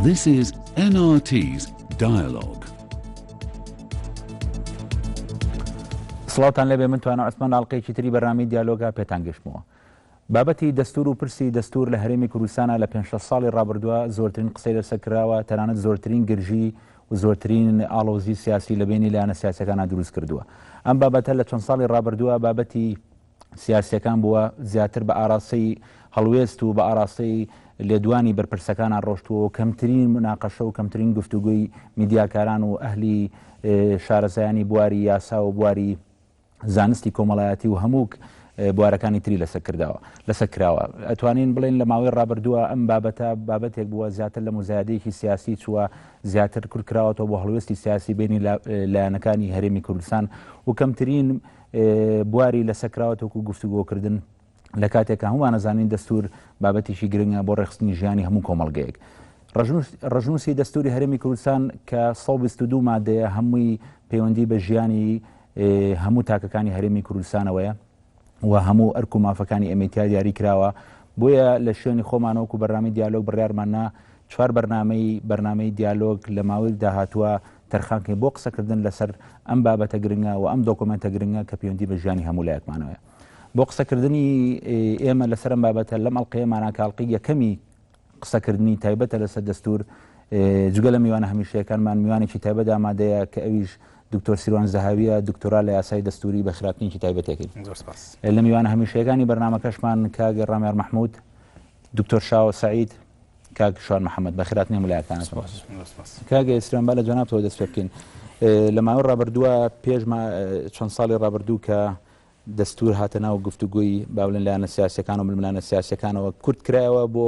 This is NRT's Dialogue. سڵاوتان لێبێ من توانە عوسمان ئاڵقەیەکی تری بەرنامەی دیالۆگا پێتان گەشتمەوە. بابەتی دەستور و پرسی دەستور لە هەرێمی کوردستانە لە 5 ساڵی ڕابردووە زۆرترین قسەی لەسەر کراوە، تەنانەت زۆرترین گرژی و زۆرترین ئاڵۆزی سیاسی لە بینی لایەنە سیاسەکانە دروست کردووە. ئەم بابەتە لە چەند ساڵی ڕابردووە بابەتی سیاسیەکان بووە زیاتر بە ئاراستەی هەڵوێست و بە ئاراستەی لێدوانی بەرپرسەکانە ڕۆشتووە و کەمترین مناقەشە و کەمترین گفتوگوی میدیاکاران و ئەهلی شارەزایانی بواری یاسا و بواری زانستی کۆمەڵایەتی و هەموو بوارەکانی تری لەسەر کراوە. ئەتوانین بڵێن لە ماوەی ڕابردووە ئەم بابەتێک بووە زیاتر لە مزایدەیەکی سیاسی چووە زیاتر کورتکراوەتەوە بۆ هەڵوێستی سیاسی بینی لایەنەکانی هەرێمی کوردستان و کەمترین بواری لەسەرکراوەتەوەکو گفتوگۆکردن لە کاتێکە هەمووان نەزانین دەستور بابەتێکی گرنگە بۆ ڕێخستنی ژیانی هەموو کۆمەڵگەیەک. ڕژنووسی دەستوری هەرێمی کوردستان کە 122 مادەیە هەمووی پەیوەندی بە ژیانی هەموو تاکەکانی هەرێمی کوردستانەوەیە و هەموو ئەرک و مافەکانی ئەمێتیا دیاری کراوە. بۆیە لە شوێنی خۆمانەوەکو بەرنامەی دیالۆگ بڕیارماننا 4 بەرنامەی دیالۆگ لە ماوەی داهاتووە تەرخانکەی بۆ قسەکردن لەسەر ئەم بابەتە گرنگە و ئەم دۆکۆمنتە گرنگە کە پەیوەندی بە ژیانی هەموو لایەکمانەوەیە. بۆ قسەکردنی ئێمە لەسەر ئەم بابەتە لەم ئەڵقەیەمانە کاڵقی یەکەمی قسەکردنی تایبەتە لەسەر دەستور جگە لە میوانە هەمیشەیەکانمان میوانێکی تایبەت ئامادەیە کە ئەویش دکتۆر سیروان زەهاویە دکتۆرا لە یاسای دەستوری بە خراپنیکی تایبەتێکی. لە میوانە هەمیشەیەکانی بەرنامەکەشمان کاگە ڕامێر مەحموود، دکتۆر شاو سعید، کاگ شوان محەممەد بە خراپنی مولایەکان. کاگە ئێستران با لە جەنابەوە دەست پێ بکەین. لە ماوەی ڕابردووە پێش چەند ساڵی ڕابردوو کە دەستور هاتە ناو گفتوگوی باولێن لایەنە سیاسیەکان و ململانە سیاسیەکانەوە کورت کرایەوە بۆ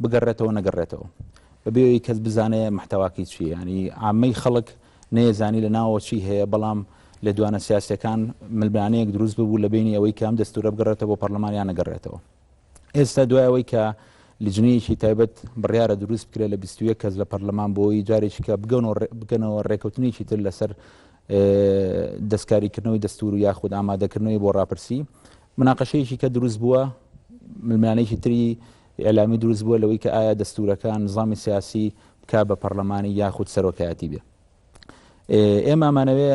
بگەڕێتەوە نەگەڕێتەوە بەبێەوەی کەس بزانێ محتەواکی چی، ینی عامەی خەڵک نەیەزانی لە ناوە چی هەیە، بەڵام لە دوانە سیاسیەکان ململانەیەک دروست ببوو لە بینی ئەوەی کە ئەم دەستورە بگەڕێتەوە بۆ پەرلەمانیان نەگەڕێتەوە. ئێستا دوایەوەی کە لیژنەیەکی تایبەت بڕیارە دروست بکرێت لە 21 کەس لە پەرلەمان بۆی جارێکی کە بگەنەوە ڕێکەوتنیی تر لەسەر دەستکاریکردنەوەی دەستور و یاخود ئامادەکردنەوەی بۆ ڕاپرسی، مناقەشەیەکی کە دروست بووە ململانەیەکی تری ئێلامی دروست بووە لەوەی کە ئایا دەستورەکان نظامی سیاسی بکا بە پەرلەمانی یاخود سەرۆکایەتی بێ. ئێمە ئەمانەوێ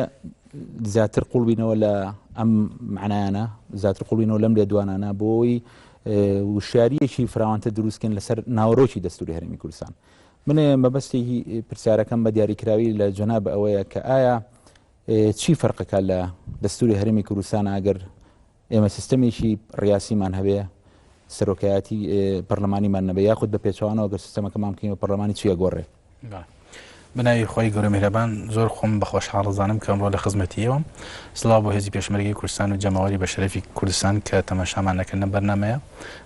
زیاتر قوڵبینەوە لە ئەم معنایانە، زیاتر قوڵبینەوە لەم لێدوانانە بۆی وشاریەکی فراوانتە دروستکەن لەسەر ناوەڕۆکی دەستوری هەرێمی کوردستان. منێ مەبەستی پرسیارەکەم بە دیاریکراوی لە جەناب ئەوەیە کە ئایا چی فەرقەکە لە دەستوری هەرێمی کوردستان ئەگەر ئێمە سیستەمێکی ڕیاسیمان هەبێ سەرۆکایەتی پەرلەمانیمان نەبێ یاخود بە پێچوانەوە گەر سیستەمەکەمان بکەین و پەرلەمانی چیە گۆڕێ. بنای خۆی گەورە میهرەبان زۆر خۆم بەخۆش حاڵزانم کە ئەمڕۆ لە خزمەتیەوە. سڵاو بۆ هێزی پێشمەرگەی کوردستان و جەماوەری بە شەرەفی کوردستان کە تەماشامان نەکردنە بەرنامەیە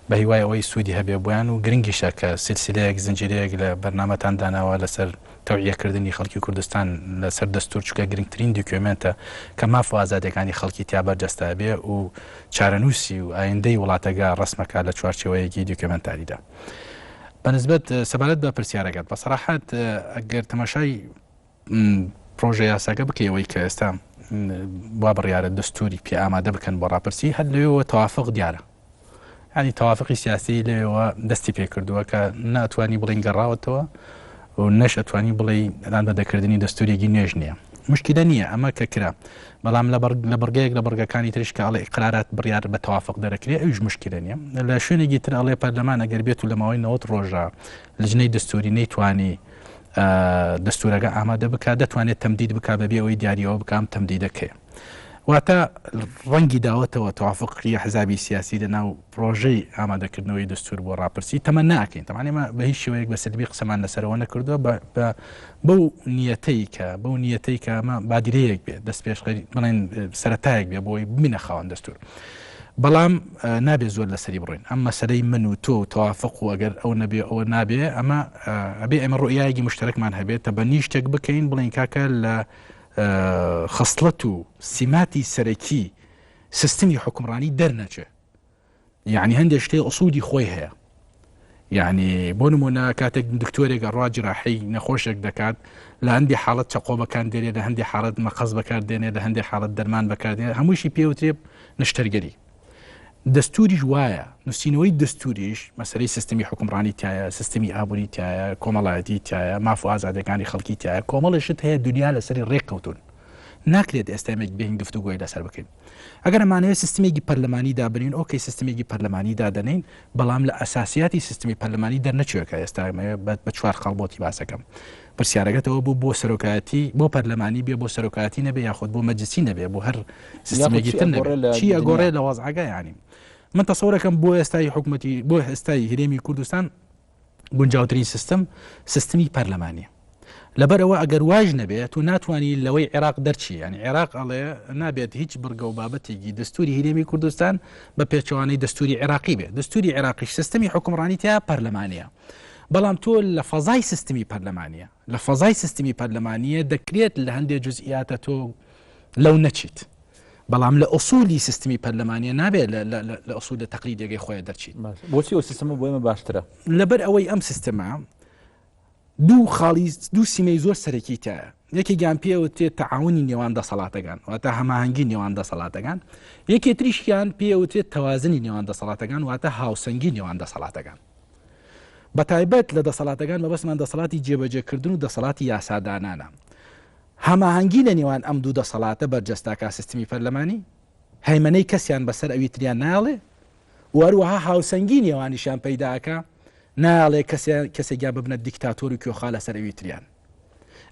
بە هیوای ئەوەی سوودی هەبێ بۆیان و گرنگیشە کە سلسلەیەک زنجیرەیەک لە بەرنامەتان داناوە لەسەر تەوعیەکردنی خەڵکی کوردستان لەسەر دەستور، چونکە گرنگترین دوکیومنتە کە ماف و ئازادیەکانی خەڵکی تیا بەرجەستا بێ و چارەنووسی و ئایندەی وڵاتەکە ڕسمەکە لە چوارچێوەیەکی دوکیومنتاریدا. بەنسبەت سەبارەت بە پرسیارەکەت بە سەراحەت ئەگەر تەماشای پرۆژە یاساکە بکەیەوەی کە ئێستا وا بڕیارە دەستوری پێ ئامادە بکەن بۆ ڕاپرسی، هەر لەوێەوە تەوافق دیارە، ینی تەوافقی سیاسی لەوێەوە دەستی پێ کردووە کە ناتوانی بڵین گەڕاوەتەوە و نەش ئەتوانی بڵێ ئەلان بەدەکردنی دەستورێکی نوێژ نییە. مشکلە نییە ئەمە کە کرا، بەڵام لە بەرگەیەک لە بەرگەکانی ترش کە ئەڵێ قرارات بڕیار بە تەوافق دەرەکرێت ئەوش مشکلە نییە. لە شوێنێکی تر ئەڵێ پەرلەمان ئەگەر بێت و لە ماوەی 90 ڕۆژە لجنەی دەستوری نەیتوانی دەستورەکە ئامادە بکات دەتوانێت تەمدید بکات بەبێ ئەوەی دیاریەوە بکەم تەمدیدەکەیە. واتە ڕەنگی داوەتەوە تەوافقی حزابی سیاسی لەناو پرۆژەی ئامادەکردنەوەی دەستور بۆ ڕاپرسی تەمە ناکەین. تەمانێ بە هیچ شێوەیەک بە سلبی قسەمان لەسەرەوە نەکردووە بەو نیەتەی کە ئەمە بادیرەیەک بێت دەست پێش بڵێن سەرەتایەک بێ بۆی بمینە خاوەن دەستور، بەڵام نابێت زۆر لەسەری بڕۆین. ئەم مەسەلەی من و تۆ تەوافق و ئەگەر ئەو نەبێ ئەوە نابێ ئەمە ئەبێ ئەمە ڕۆیایەکی مشتەرەکمان هەبێت تە بە نیشتێک بکەین بڵین کاکە لە خەسڵەت و سیماتی سەرەکی سیستمی حکومڕانی دەرنەچێ، یعنی هەندێک شتێ ئوسولی خۆی هەیە. یعنی بۆ نمونە کاتێک دکتۆرێک ڕوا جراحی نەخۆشێک دەکات لە هەندی حاڵەت چەقۆ بەکاردێنێت، لە هەندی حاڵەت مەقەز بەکاردێنێت، لە هەندی حاڵەت دەرمان بەکاردێنێت، هەمووشی پێوترێ نشتەرگەری. دەستوریش وایە نووسینەوەی دەستوریش مەسەرەی سیستمی حکومڕانی تایە سیستمی ئابووری تایە کۆمەڵایەتی تایە ماف و ئازادەکانی خەڵکی تایە کۆمەڵیشت هەیە دنیا لەسەری ڕێککەوتون ناکرێت ئێستامێک بین گفتوگۆی لەسەر بکەین ئەگەر ئەمانەوێت سیستمێکی پەرلەمانی دابنین ئۆکەی سیستمێکی پەرلەمانی دادەنین بەڵام لە ئەساسیاتی سیستمی پەرلەمانی دەرنەچووەکە ئێستا بە چوار خاڵبۆتی باسەکەم پرسیارەکەتەوە بوو بۆ سەرۆکایەتی بۆ پەرلەمانی بێ بۆ سەرۆکایەتی نەبێ یاخود بۆ مەجلیسی نەبێ بۆ هەر سیستمێکی تر نەبێت چی ئەگۆڕێ لە وەزعەکە یعنی من تەسەوڕەکەم بۆ ئێستای حکوومەتی بۆ ئێستای هەرێمی کوردستان گونجاوترین سیستمی پەرلەمانیە لەبەرەوە ئەگەر واژ نەبێت و ناتوانانی لەوەی عێراق دەرچی ینی عێراق ئەڵێ نابێت هیچ بڕگە و بابەتێکی دەستوری هەرێمی کوردستان بە پێچوانەی دەستوری عێراقی بێت دەستوری عێراقیش سیستمی حکومڕانی تیا پەرلەمانیە بەڵام تۆ لە فەزای سیستمی پەرلەمانیە لە فەزای سیستمی پەرلەمانیە دەکرێت لە هەندێک جزئیاتە تۆ لەو نەچیت بەڵام لە ئوسولی سیستمی پەرلەمانیە نابێت لە ئوسول لە تەقلیدێکی خۆیان دەرچیت بۆچی ئەو سیستەمە بۆ ئێمە باشترە لەبەر ئەوەی ئەم سیستەمە دوو خاڵی دوو سیمەی زۆر سەرەکی تایە یەکێکیان پێوە تێت تەعاونی نێوان دەسەڵاتەکان واتە هەماهەنگی نێوان دەسەڵاتەکان یەکێ تریشیان پێوە تێت تەوازنی نێوان دەسەڵاتەکان واتە هاوسەنگی نێوان دەسەڵاتەکان بەتایبەت لە دەسەڵاتەکان مەبەستمان دەسەڵاتی جێبەجێکردن و دەسەڵاتی یاسادانانە هەماهەنگی لە نێوان ئەم دوو دەسەڵاتە بەرجەستاکە سیستمی پەرلەمانی هەیمەنەی کەسیان بەسەر ئەوی تریان ناڵێ وەروەها هاوسەنگی نێوانیشیان پەیداکە ناڵێ کەسێکیا ببنە دیکتاتۆر و کێخا لەسەر ئەوی تریان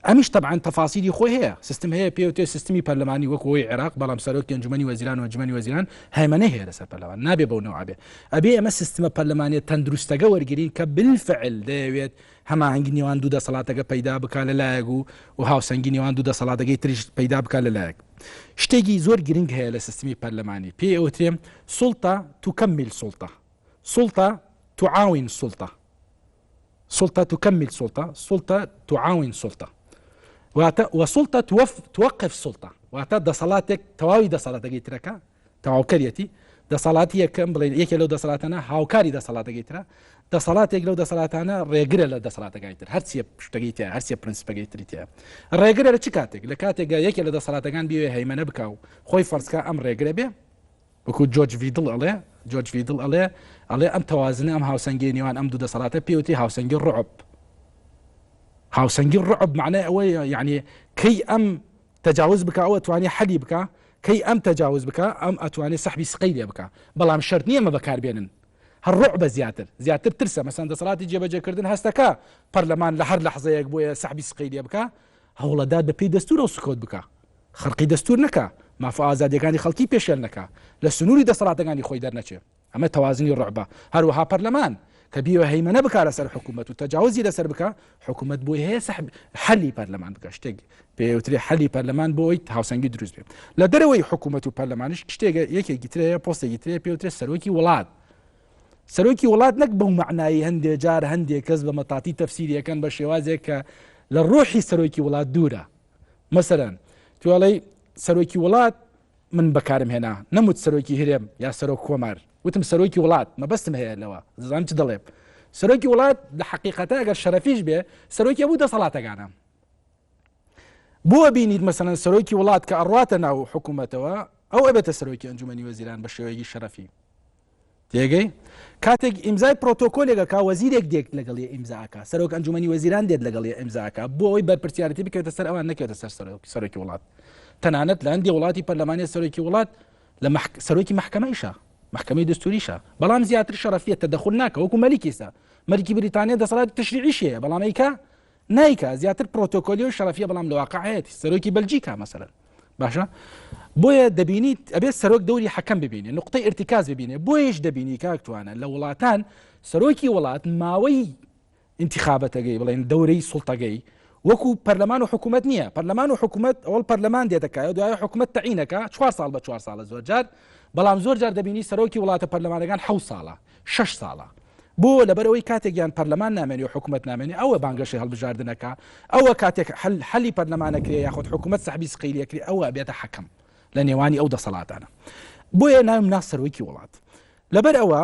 ئەمیش طبعا تەفاسیری خۆی هەیە سیستم هەیە پێوتێ سیستمی پەرلەمانی وەکەوەی عێراق بەڵام سەرۆکی ئەنجومەنی وەزیران و ئەنجومەنی وەزیران هەیمەنەی هەیە لەسەر پەرلەمان نابێ بەو نەوە ئەبێ ئەمە سیستمە پەرلەمانیە تەندروستەکە وەرگین کە بالفعل دەیەوێت هەماهەنگی نێوان دوو دەسەڵاتەکە پەیدا بکات لەلایەک و هاوسەنگی نێوان دوو دەسەڵاتەکەی تریش پەیدا بکات لەلایەک شتێکی زۆر گرنگ هەیە لە سیستمی پەرلەمانی پێ ئەوترێم سوڵتە تکمل سوڵتە تعاون سلطة تكمل سلطة تعاون سلطة وسلطة توقف سلطة واتا دەسەڵاتێک تەواوی دەسەڵاتەکەی ترەکە تەواوکەریەتی دەسەڵاتی یەکەم بڵێن یەکێ لەو دەسەڵاتانە هاوکاری دەسەڵاتەکەی ترە دەسەڵاتێک لەو دەسەڵاتانە ڕێگرە لە دەسەڵاتەکەی تر هەرچیە شتەکەی تایە هەرچیە پرینسیپەکەی تری تایە ڕێگرە لە چ کاتێک لە کاتێکگە یەکێ لە دەسەڵاتەکان بێ هەیمەنە بکە و خۆی فەرزکە ئەم ڕێگرە بێ وەکو جۆرج ڤیدڵ ئەڵێ ئەم تەوازنە ئەم هاوسەنگی نێوان ئەم دوو دەسەڵاتە پێوتی هاوسەنگی ڕعب معنای ئەوەی یعنی کەی ئەم تەجاوز بکە ئەوە توانی حەلی بکە کەی ئەم تەجاوز بکە ئەم ئەتوانێت سەحبی سقەی لێ بکە بەڵام شەرت نییە ئەمە بەکاربێنن هەر ڕعبە زیاتر ترسە مەسەن دەسەڵاتی جێبەجێکردن هەستەکە پەرلەمان لە هەر لەحزەیەک بۆیە سەحبی سقەی لێ بکە هەوڵەدات بە پێی دەستور و سکۆت بکە خەرقی دەستور نەکە مافە ئازادیەکانی خەڵکی پێشێل نەکە لە سنووری دەسەڵاتەکانی خۆی دەرنەچێ ئەمە تەوازنی ڕعبە هەروەها پەرلەمان کە بیوە هەیمەنە بکە لەسەر حکوومەت و تەجاوزی لەسەر بکە حکوومەت بۆی هەیە سەحب حەلی پەرلەمان بکە شتێک پێوترێ حەلی پەرلەمان بۆی هاوسەنگی دروست بێت لە دەرەوەی حکوومەت و پەرلەمانش شتێک یەکێکی ترەیە پۆستێکی ترێ پێوترێ سەرۆکی وڵات نەک بەو معنایی هەندێک جار هەندێک کەس بە مەتاتی تەفسیریەکەن بە شێوازێک کە لە ڕۆحی سەرۆکی وڵات دوورە مەسەرەن توڵی سەرۆکی وڵات من بەکارم هێنا نەموت سەرۆکی هەرێم یا سەرۆک کۆمار وتم سەرۆکی وڵات مەبەستم هەیە لەوە زانام چ دەڵێ سەرۆکی وڵات لە حقیقەتە ئەگەر شەرەفیش بێ سەرۆکی هەموو دەسەڵاتەکانە بۆ بینیت مەسەڵەن سەرۆکی وڵات کە ئەڕواتە ناو حکوومەتەوە ئەو ئەبێتە سەرۆکی ئەنجومەنی وەزیران بە شێوەیەکی شەرەفی تێگەی کاتێک ئیمزای پرۆتۆکۆلێکەکە وەزیرێک دێک لەگەڵی ئیمزاکە سەرۆک ئەنجومەنی وەزیران دێت لەگەڵی ئیمزاکە بۆ ئەوی بەرپرسیارەتی بکەوێتە سەر ئەوان نەکەوێتە سەر سەرۆکی وڵات تەنانەت لە هەندێک وڵاتی پەرلەمانی سەرۆکی وڵات لە سەرۆکی محکەمەیشە محکمەی دەستوریشە بەڵام زیاتر شەرەفیە تەدەخل ناکە وەکو مەلیکیسە مەلیکی بریتانیا دەسەڵاتی تەشریعیشەیە بەڵام ئەیکا نایکە زیاتر پرۆتۆکۆلی و شەرەفیە بەڵام لە واقعەتی سەرۆکی بەلجیکا مەسەلەن باشە بۆیە دەبینیت ئەبێت سەرۆک دەوری حەکەم ببینێ نقطەی ئرتیکاز ببینێ بۆیش دەبینی کاکتوانە لە وڵاتان سەرۆکی وڵات ماوەی انتخابەتەکەی بڵێن دەورەی سوڵتەکەی وەکو پەرلەمان و حکوومەت نییە پەرلەمان و حکوومەت ئەوڵ پەرلەمان دێتەکە دوای حکوومەت تەعینەکە 4 ساڵ بە 4 ساڵە زۆر جار بەڵام زۆر جار دەبینی سەرۆکی وڵاتە پەرلەمانەکان 7 ساڵە 6 ساڵە بۆ لەبەرەوەی کاتێکیان پەرلەمان نامێنی و حکوومەت نامێنی ئەوە بانگەشی هەڵبژاردنەکە ئەوە کاتێک حەلی پەرلەمانەکرێ یاخود حکوومەت سەحبی سقیلەکری ئەوە بێتە حەکەم لە نێوانی ئەو دەسەڵاتانە بۆیە ناوم نا سەرۆکی وڵات لەبەر ئەوە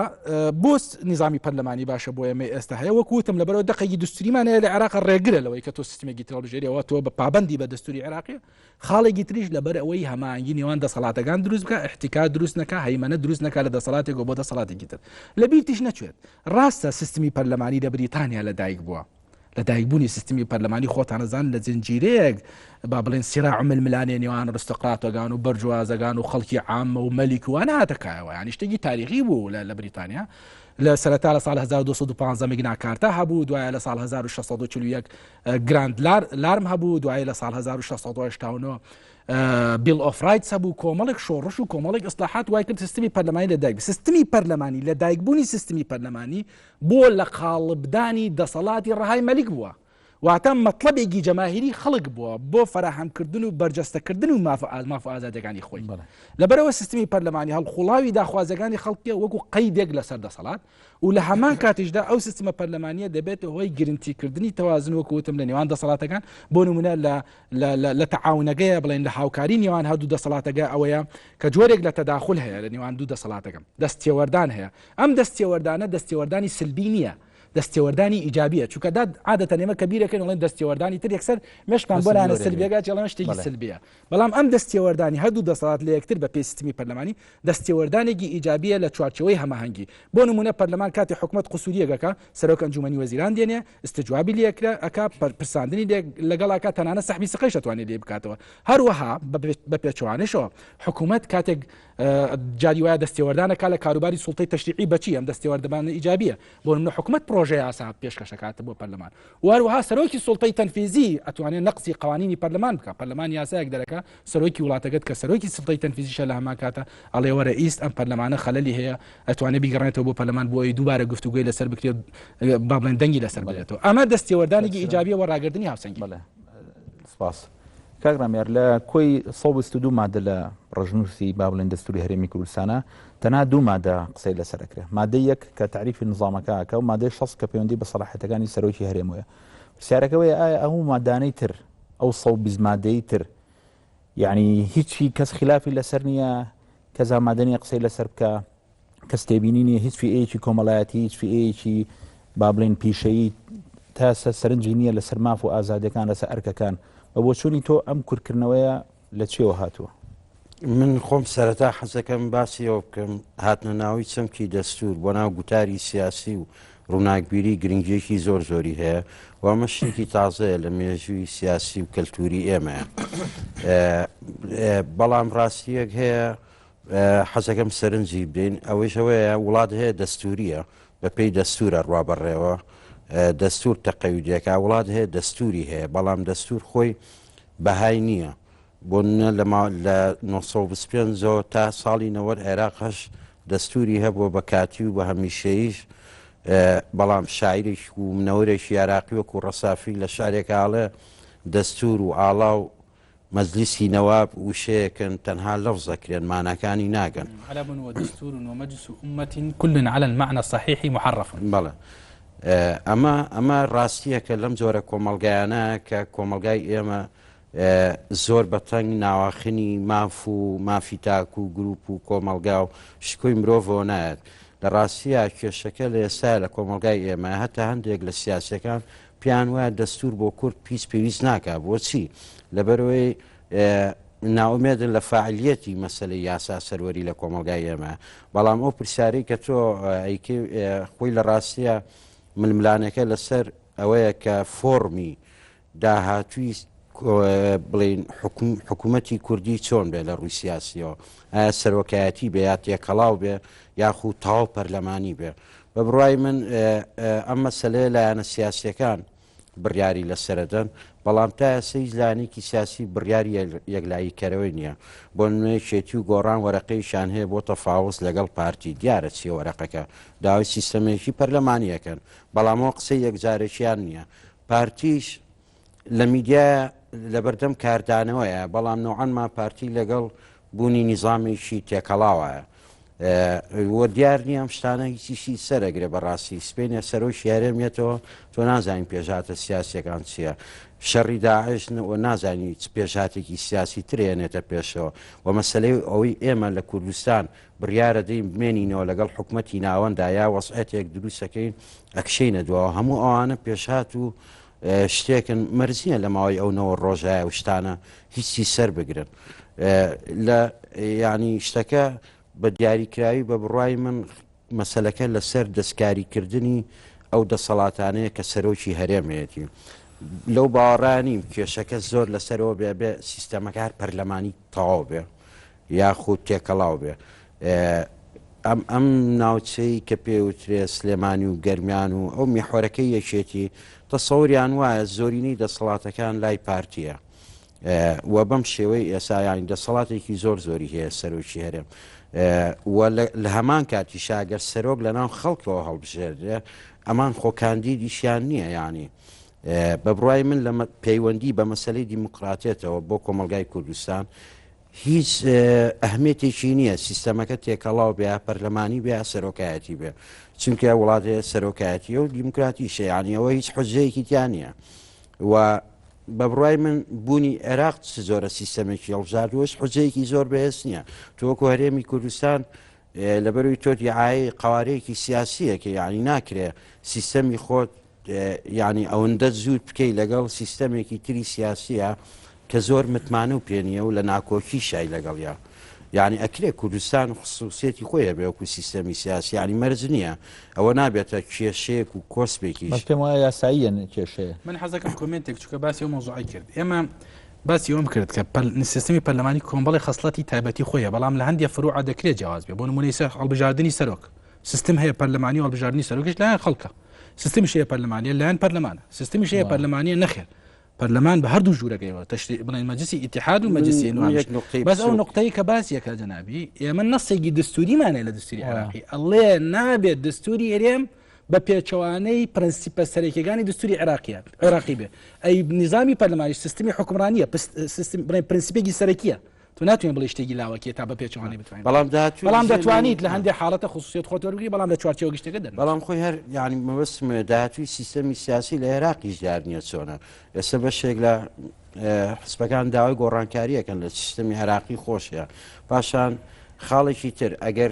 بۆ نظامی پەرلەمانی باشە بۆ ئێمە ئێستا هەیە وەکوتم لەبەرەوە دقەیەکی دستوریمانەیە لە عێراق ڕێگرە لەوەی کە تۆ سیستمێکی تڕۆژێریەوە تۆ بە پابندی بە دەستوری عێراقی خاڵێکی تریش لەبەر ئەوەی هەماهنگگی نێوان دەسەڵاتەکان دروست بکە احتیکار دروست نەکە هەیمەنە دروست نەکە لە دەسەڵاتێک بۆ دەسەڵاتێکی تر لە بیرتیش نەچێت ڕاستە سیستمی پەرلەمانی لە بریتانیا لەدایک بووە لە دایکبوونی سیستمی پەرلەمانی خۆتانەزان لە جنجیرەیەک با بڵێن سیراع ململانێ نێوان ڕستقراتۆگان و بەرجوازەگان و خەڵکی عامە و مەلیک وانە هاتەکایەوە ینی شتێکی تاریخی بوو لە بریتانیا لە سەرەتا لە ساڵ 1215 مگنا کارتا هەبوو دوایە لە ساڵ 1641 گراند لارم هەبوو دوایە لە ساڵ 1689 بیل ئۆف رایتس هەبوو کۆمەڵێک شۆڕش و کۆمەڵێک ئیسلاحات وای کرد سیستمی پەرلەمانی لەدایک سیستمی پەرلەمانی لە دایکبوونی سیستمی پەرلەمانی بۆ لە قاڵبدانی دەسەڵاتی ڕەهای مەلیک بووە واتە مەطلبێکی جەماهیری خەڵک بووە بۆ فەراهەمکردن و بەرجەستەکردن و ماف ئازادەکانی خۆی لەبەرەوە سیستمی پەرلەمانی هەڵخوڵاوی داخوازەکانی خەڵکیە وەکو قەیدێک لەسەر دەسەڵات و لە هەمان کاتیشدا ئەو سیستمە پەرلەمانیە دەبێت هۆی گرنگیکردنی تەوازن وەکوتم لە نێوان دەسەڵاتەکان بۆ نمونە لە تەعاونەگەیە بڵێن لە هاوکاری نێوان هەردوو دەسەڵاتەکە ئەوەیە کە جۆرێک لە تەداخل هەیە لە نێوان دوو دەسەڵاتەکەم دەستێوەردان هەیە ئەم دەستێوەردانی سلبی نییە دەستێوەردانی ئیجابیە چونکە عادەتەن ئێمە کە بیرەکەن وڵێن دەستێوەردانی تر یەکسەر مێشکان بۆ لاەنە سلبیەکە جێڵەمە شتێکی سلبیە بەڵام ئەم دەستێوەردانی هەردوو دەسەڵات لە یەکتر بە پێی سیستمی پەرلەمانی دەستێوەردانێکی ئیجابیە لە چوارچەوەی هەماهەنگی بۆ نمونە پەرلەمان کاتی حکومەت قسووریەکە سەرۆک ئەنجومەنی وەزیران دێنێ استجوابی لێکرا ئەکا پرساندنی لەگەڵاکە تەنانە سەحبی سقەی دەتوانێت لێ بکاتەوە هەروەها بە پێچوانشەوە حکومەت کاتێک جاری وایە دەستێوەردانەکە لە کاروباری سوڵتەی تەشریعی بەچی ئەم دەستێوەردەبانە ئیجابیە بۆ نمونە حکومەت پرۆژەی ئاسا پێشکەشەکات بۆ پەرلەمان وهروەها سەرۆکی سوڵتەی تەنفیزی ئەتوانێت نەقسی قوانینی پەرلەمان بکە پەرلەمان یاسایەک دەرەکە سەرۆکی وڵاتەکەت کە سەرۆکی سوڵتەی تەنفیزیشە لە هەمان کاتە ئەڵێ وەرە ئیست ئەم پەرلەمانە خەلەلی هەیە ئەتوانێت بیگەڕێتەوە بۆ پەرلەمان بۆی دووبارە گفتوگوی لەسەر بکرێت با بڵێن دەنگی لەسەر بێتەوە ئەمە دەستێوەردانێکی ئیجابیە و ڕاگردنی هاوسەنگی سپاس کاگرامێر لە کۆی 122 مادە لە ڕژنووسی با بڵێن دەستوری هەرێمی کوردستانە تەنها دوو مادە قسەی لەسەرەکرێ مادە یەک کە تعریفی نظامەکە و مادەی 6 کە پەیوەندی بە سەلاحیەتەکانی سەرۆکی هەرێمەوەیە پرسیارەکەوەیە ئایا ئەو مادانەی تر ئەو 120 مادەی تر یعنی هیچی کەس خلافی لەسەر نییە کەس مادەنی قسەی لەسەر بکە کەس تێبینی نیە هیچ فئەیەکی کۆمەڵایەتی هیچ فئەیەکی با بڵێن پیشەیی تا سەرنجی نییە لەسەر ماف و ئازادەکان لەسەر ئەرکەکان بۆ چوونی تۆ ئەم کورتکردنەوەیە لە چێوە هاتووە من خۆم سەرەتا حەزەکەم باسیەوە بکەم هاتنە ناوی چەمکی دەستور بۆ ناو گوتاری سیاسی و ڕووناکبیری گرنگێکی زۆر زۆری هەیە وامە شتێکی تازەیە لە مێژووی سیاسی و کەلتوری ئێمە بەڵام ڕاستیەک هەیە حەزەکەم سەرنجی بدەین ئەوەیشەوەیە وڵات هەیە دەستوریە بە پێی دەستورە ڕوابەڕێەوە دەستور تەقەویدەکە وڵات هەیە دەستوری هەیە بەڵام دەستور خۆی بەهای نییە بۆ لە 1925 تا ساڵی 90 عێراقش دەستوری هەبووە بە کاتی و بە هەمیشەیش بەڵام شاعیرێک و منەوەرێکی عێراقی وەکو ڕەسافی لە شارێکاڵێ دەستور و ئاڵا و مەجلیسی نەواب وشەیەکن تەنها لەفزەکرێن ماناکانی ناگەن دستور ومجلس أمة كل على المعنى الصحيح محرف بەڵێ ئەمە ڕاستیەکە لەم جۆرە کۆمەلگایانە کە کۆمەلگای ئێمە زۆر بەتەنگ ناواخنی ماف و مافی تاک و گروپ و کۆمەلگا و شکۆی مرۆڤەوە نایەت لە ڕاستیە کێشەکە لە ئێستا لە کۆمەلگای ئێمە هەتا هەندێک لە سیاسەکان پیان وایە دەستور بۆ کورد پێویست ناکە بۆچی لەبەرەوەی ناومێدن لە فعالیەتی مەسەلەی یاسا سەروەری لە کۆمەلگای ئێمە بەڵام ئەو پرسیارەی کە تۆ خۆی لە ڕاستیە ململانەکە لەسەر ئەوەیە کە فۆرمی داهاتووی بڵین حکوومەتی کوردی چۆن بێ لە ڕووی سیاسیەوە ئایا سەرۆکایەتی بێ یا تێکەڵاو بێ یاخود تاو پەرلەمانی بێ بە بڕای من ئەم مەسەلەیە لایەنە سیاسیەکان بڕیاری لەسەردەن بەڵام تا ئێستا لایەنێکی سیاسی بڕیاری یەکلایی کەرەوەی نییە بۆ نوێ شێتی و گۆڕان وەرەقەیشان هەیە بۆ تەفاوز لەگەڵ پارتی دیارە چیە وەرەقەکە داوای سیستەمێکی پەرلەمانیەکەن بەڵامەوە قسەی یەکجارێکیان نییە پارتیش لە میدیایە لە بەردەم کاردانەوەیە بەڵام نوعانما پارتی لەگەڵ بوونی نیزامێکی تێکەڵاوایە وە دیار نیە ئەم شتانە هیچیشی سەرەگرێ بەڕاستی سپینە سەرۆکی هەرێمیێتەوە تۆ نازانین پێژاتە سیاسیەکان چییە شەڕی داعش و نازانی پێژاتێکی سیاسی ترێنێتە پێشەوە و مەسلەی ئەوەی ئێمە لە کوردستان بڕیارە دەین بمێنینەوە لەگەڵ حکوومەتی ناوەندا یا وەسعەتێک دروستەکەین ئەکشینە دووە هەموو ئەوانە پێشات و شتێکن مەرزیە لە ماوەی ئەو نەوە ڕۆژایە و شتانە هیچی سەر بگرن لە ینی شتەکە بە دیاریکراوی بە بڕای من مەسلەکە لەسەر دەستکاریکردنی ئەو دەسەڵاتانەیە کە سەرۆکی هەرێمەیەتی لەو باوەڕانیم کێشەکە زۆر لەسەرەوە بێ سیستەمەکە هەر پەرلەمانی تەواو بێ یاخود تێکەڵاو بێ ئەم ناوچەی کە پێوترێ سلێمانی و گەرمیان و ئەو میحۆرەکەی یەکێتی تەسەوریان وایە زۆرینەی دەسەڵاتەکان لای پارتیە و بەم شێوەی ئێسایانی دەسەڵاتێکی زۆر زۆری هەیە سەرۆکی هەرێم لە هەمان کاتی شاگەر سەرۆک لە ناو خەڵکەوە هەڵبژێردێ ئەمان خۆکاندیدیشیان نییە ینی بە بڕای من لە پەیوەندی بە مەسلەی دیموکراتێتەوە بۆ کۆمەلگای کوردستان هیچ ئەهمێتێکی نییە سیستەمەکە تێکەڵاو بێ پەرلەمانی بێ سەرۆکایەتی بێ چونکە وڵاتەیە سەرۆکایەتی و دیموکراتیشە یانیەوە هیچ حوجەیەکی تیان نییە و بە بڕای من بوونی عێراق زۆرە سیستەمێکی هەڵبژاردووەش حوجەیەکی زۆر بەهێز نییە تۆکو هەرێمی کوردستان لەبەروی تۆ دیعایی قوارەیەکی سیاسیە کە یعنی ناکرێ سیستەمی خۆت ینی ئەوەندە زود بکەی لەگەڵ سیستەمێکی تری سیاسیە کە زۆر متمانە و پێنیە و لە ناکۆکی شای لەگەڵیا یعنی ئەکرێ کوردستان خصوصیەتی خۆیە بێوەکو سیستەمی سیاسی ینی مەرج نییە ئەوە نابێتە کێشەیەک و کۆسپێکیش پێم وایە یاساییە کێشەیە من حەزەکەم کۆمنتێک چکە باسی ئەو مۆزوعی کرد ئێمە باسی ئەوم کرد کە سیستەمی پەرلەمانی کۆمەڵی خەسڵەتی تایبەتی خۆیە بەڵام لە هەندێک فروع دەکرێت جیاواز بێ بۆ نمونەی هەڵبژاردننی سەرۆک سیستم هەیە پەرلەمانی و هەڵبژاردننی سەرۆکش لایەن خەڵکە سیستمی شەیە پەرلەمانیە لایەن پەرلەمانە سیستمی شەیە پەرلەمانیە نەخێر پەرلەمان بە هەردوو ژوورەکەیەوە بڵێن مەجلیسی ئیتیحاد و مەجلیسی بەس ئەو نقطەی کە باسیەکە جەنابی ئێمە نەسێکی دستوریمانێ لە دستوری عێراقی ئەڵێ نابێت دستوری هەرێم بە پێچەوانەی پرەنسیپە سەرەکیەکانی دستوری عێراقی بێ ئەی نظامی پەرلەمانی سیستمی حکومڕانیە پرەنسیپێکی سەرەکیە تو ناتوانین بڵێ شتێکی لاوەکیە تا بە پێچەوانەی بتوانین بەڵام دەتوانیت لە هەندێک حاڵەتە خصوصیت خۆت وەرگری بەڵام لە چوارچێوە گشتەکە دەن بەڵام خۆی هەر یعنی مەبەستم داهاتووی سیستەمی سیاسی لە عێراقیش دیار نییە چۆنە ئێستا بەشێک لە حزبەکان داوای گۆڕانکاریەکەن لە سیستەمی عێراقی خۆشیە پاشان خاڵێکی تر ئەگەر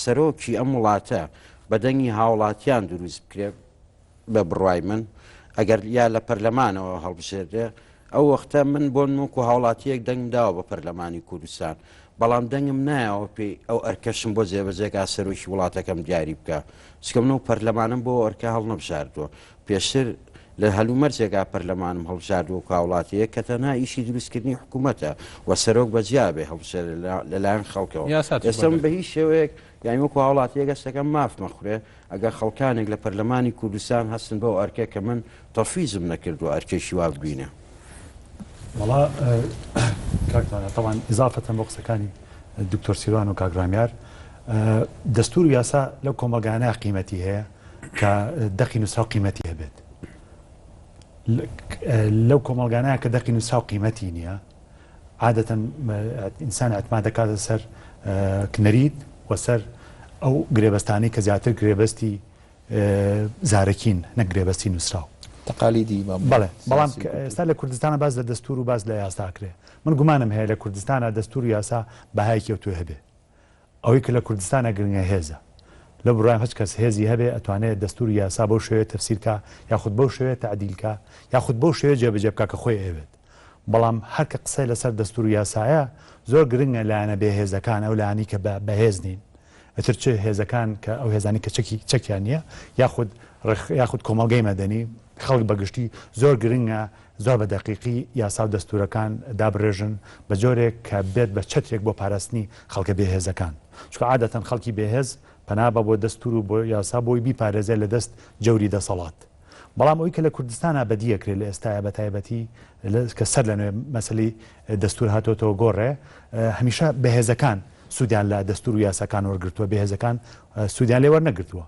سەرۆکی ئەم وڵاتە بەدەنگی هاوڵاتیان دروست بکرێت بە بڕوای من ئەگەر یا لە پەرلەمانەوە هەڵبژێردێ ئەو وەختە من بۆ نوک و هاوڵاتیەک دەنگ داوە بە پەرلەمانی کوردستان بەڵام دەنگم نایەوە پێی ئەو ئەرکەشم بۆ جێبەجێکا سەرۆکی وڵاتەکەم دیاری بکە چکەم و پەرلەمانم بۆ ئەرکە هەڵ نەبژاردووە پێشتر لە هەلومەرجێکا پەرلەمانم هەڵبژاردووە کاوڵاتەیە کە تەنها ئیشی دروستکردنی حکوومەتە و سەرۆک بەجیا بێ هەڵبژێر لەلایەن خەڵکەوە ئێستم بە هیچ شێوەیەک یانی وەکو هاوڵاتیەکە گەستەکەم ماف مەخورێ ئەگەر خەڵکانێک لە پەرلەمانی کوردستان هەستن بەو ئەرکە کە من تەفیزم نەکردو ئەرکێکی وا ببینە والله كاكتانا طبعا إضافة بوقسكاني الدكتور سيروان وكاغراميار دستور ياسا لو كومالغانا قيمتي هي كدقي نساو قيمتي هبت لو كومالغانا كدقي نساو قيمتي نيا عادة إنسان اعتماد كذا سر كنريد وسر أو قريبستاني كزياتر قريبستي زاركين نقريبستي نسراو تقاليدي بەڵام ئێستا لە کوردستانە باز لە دەستور و باز لە یاساکرێ من گومانم هەیە لە کوردستانە دەستور و یاسا بەهای کەوتوێ هەبێ ئەوەی کە لە کوردستانە گرنگە هێزە لە بڕای هەچ کەس هێزی هەبێ ئەتوانێت دەستور و یاسا بەو شوێ تەفسیرکە یاخود بەو شوێ تعدیلکە یاخود بەو شوێ جێبەجێ بکە کە خۆی ئەوێت بەڵام هەر کە قسەی لەسەر دەستور و یاسایە زۆر گرنگە لایەنە بێهێزەکان ئەو لایانی کە بەهێز نین ئەتر چه هێزەکان کە ئەو هێزانی کە چەکیان نییە یاخود کۆمەڵگەی مەدەنی خەڵک بەگشتی زۆر گرنگە زۆر بە دەقیقی یاسا و دەستورەکان دابڕێژن بە جۆرێک کە بێت بە چەترێک بۆ پاراستنی خەڵکە بێهێزەکان چکە عادەتەن خەڵکی بێهێز پەنابە بۆ دەستور و بۆ یاسا بۆی بیپارێزێ لە دەست جەوری دەسەڵات بەڵام ئەوی کە لە کوردستانە بەدیەکرێت لە ئێستاە بە تایبەتی کە سەر لە نوێ مەسەلی دەستور هاتۆتەوە گۆڕێ هەمیشە بەهێزەکان سوودیان لە دەستور و یاساکان وەرگرتووە بێهێزەکان سوودیان لێ وەرنەگرتووە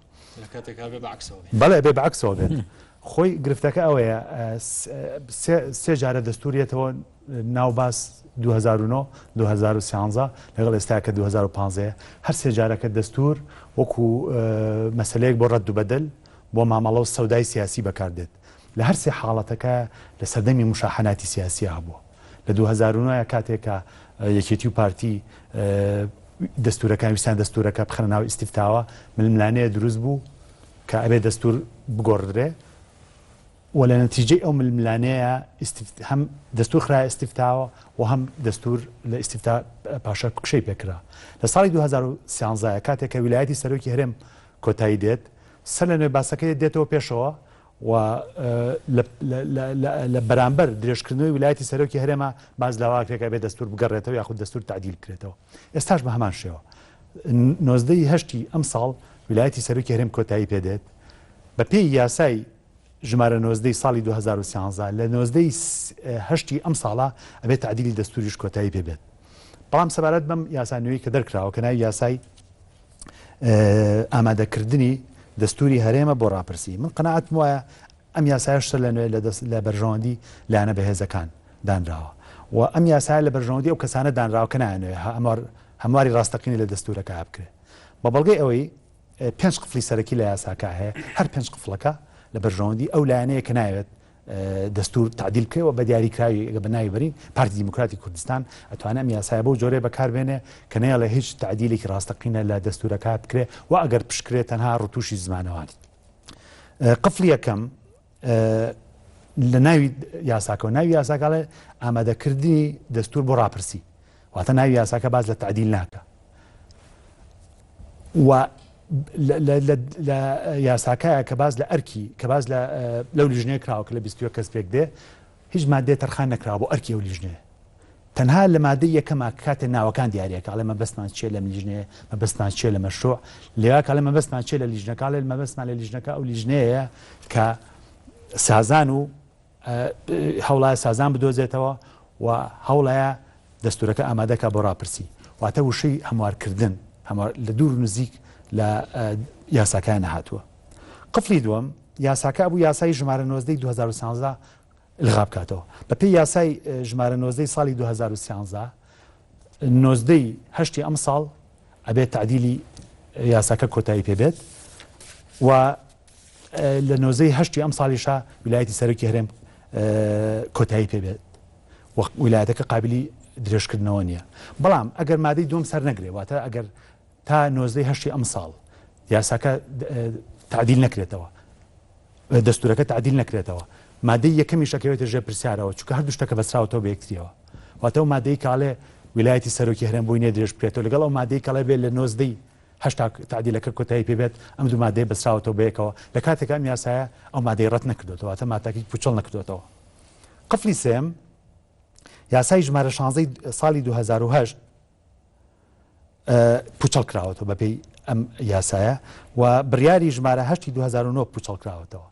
بەڵێ بێ بەعکسەوە بێت خۆی گرفتەکە ئەوەیە سێ جارە دەستوریەتەوە ناوباس 2009 2013 لەگەڵ ئێستا کە 2015 هەر سێ جارەکە دەستور وەکو مەسلەیەک بۆ ڕەت و بەدەل بۆ مامەڵە و سەودای سیاسی بەکاردێت لە هەر سێ حاڵەتەکە لە سەردەمی مشاحناتی سیاسی هەبووە لە 2009 کاتێکە یەکێتی و پارتی دەستورەکان ویسان دەستورەکە بخەنە ناو ئیستیفتاوە ململانەیە دروست بوو کە ئەبێ دەستور بگۆڕدرێ و لە نەتیجەی ئەو ململانەیە هەم دەستور خرای ئیستیفتاوە و هەم دەستور لە ئیستیفتا پاشە کوشەی پێکرا لە ساڵی 2013 کاتێککە ویلایەتی سەرۆکی هەرێم کۆتایی دێت سەر لە نوێ باسەکەی دێتەوە پێشەوە و لە بەرامبەر درێژکردنەوەی ویلایەتی سەرۆکی هەرێمە باز لاواکرێکە بێت دەستور بگەڕێتەوە یاخود دەستور تعدیل کرێتەوە ئێستاش بە هەمان شێوە 1970 ئەم ساڵ ویلایەتی سەرۆکی هەرێم کۆتایی پێدێت بە پێی یاسای ژمارە 19 ساڵی 2013 لە 1970 ئەم ساڵە ئەبێت تعدیلی دەستوریش کۆتایی پێبێت بەڵام سەبارەت بەم یاسانەوەی کە دەرکراوە کە ناوی یاسای ئامادەکردنی دەستوری هەرێمە بۆ ڕاپرسی من قەناعەتم وایە ئەم یاسایشتە لە نوێ لە بەرژەوەندی لایەنە بەهێزەکان دانراوە و ئەم یاسای لە بەرژەوەندی ئەو کەسانە دانراوە کە نایەنوێ هەمواری ڕاستەقینی لە دەستورەکە بکرێت بە بەڵگەی ئەوەی 5 قفلی سەرەکی لە یاساکە هەیە هەر 5 قفڵەکە لە بەرژەوەندی ئەو لایەنەیە کە ناوێت دەستور تعدیل بکرێەوە بە دیاریکراوی بە ناوی بەرین پارتی دیموکراتی کوردستان ئەتوانێت ئەم یاسایە بۆ جۆرێ بەکاربێنێ کە نەیەڵێ هیچ تعدیلێکی ڕاستەقینە لە دەستورەکە بکرێ و ئەگەر پشکرێت تەنها ڕوتوشی زمانەوانی قفلی یەکەم لە ناوی یاساکە و ناوی یاساکڵێ ئامادەکردنی دەستور بۆ ڕاپرسی واتە ناوی یاساکە باز لە تعدیل ناکە و لە یاساکایە کە باز لە ئەرکی کە باز لەو لیژنەیە کراوە کە لە 20 کەس پێک دێ هیچ مادێ تەرخان نەکراوە بۆ ئەرکی ئەو لیژنەیە تەنها لە مادەی یەکەما کاتێ ناوەکان دیارەکە ئەڵێ مەبەستمان چێ لەم لیژنەیە مەبەستمان چێ لە مەشروع لێوا کاڵێ مەبەستمان چێ لە لیژنەکە لێ مەبەستمان لە لیژنەکە ئەو لیژنەیە کە سازان و هەوڵایە سازان بدۆزێتەوە و هەوڵایە دەستورەکە ئامادەکە بۆ ڕاپرسی واتە وشەی هەموارکردن لە دوور نزیک لە یاساکان نەهاتووە قفلی دووەم یاساکە بوو یاسای ژمارە 19 2013 الغا بکاتەوە بە پێی یاسای ژمارە 19 ساڵی 2013 19 هەشتی ئەم ساڵ ئەبێت تعدیلی یاساکە کۆتایی پێبێت و لە 19 هەشتی ئەم ساڵیشە ویلایەتی سەرۆکی هەرێم کۆتایی پێبێت ویلایەتەکە قابلی درێژکردنەوە نییە بەڵام ئەگەر مادەی دوم سەر نەگرێ واتە ئەگەر تا 19 هەشتی ئەم ساڵ یاساکە تعدیل نەکرێتەوە دەستورەکە تعدیل نەکرێتەوە مادەی یەکەمی شەکەوێتە ژێر پرسیارەوە چونکە هەردوو شتەکە بەسراوەوە بە یەکتریەوە واتە و مادەی کاڵێ ویلایەتی سەرۆکی هەرێم بووی نێ درێژ بکرێتەوە لەگەڵ ئەو مادەی کاڵێ بێت لە 19 هەشتا تعدیلەکە کۆتایی پێبێت ئەم دوو مادەی بەسراوەوە بە یەکەوە لە کاتێکە ئەم یاسایە ئەو مادەی ڕەت نەکردوێتەوە واتە ماتاکی پوچەڵ نەکردوێتەوە قفلی سێم یاسای ژمارە 16 ساڵی 2008 پوچەڵ کراوەتەوە بەپێی ئەم یاسایە و بڕیاری ژمارە 8 2009 پوچەڵ کراوەتەوە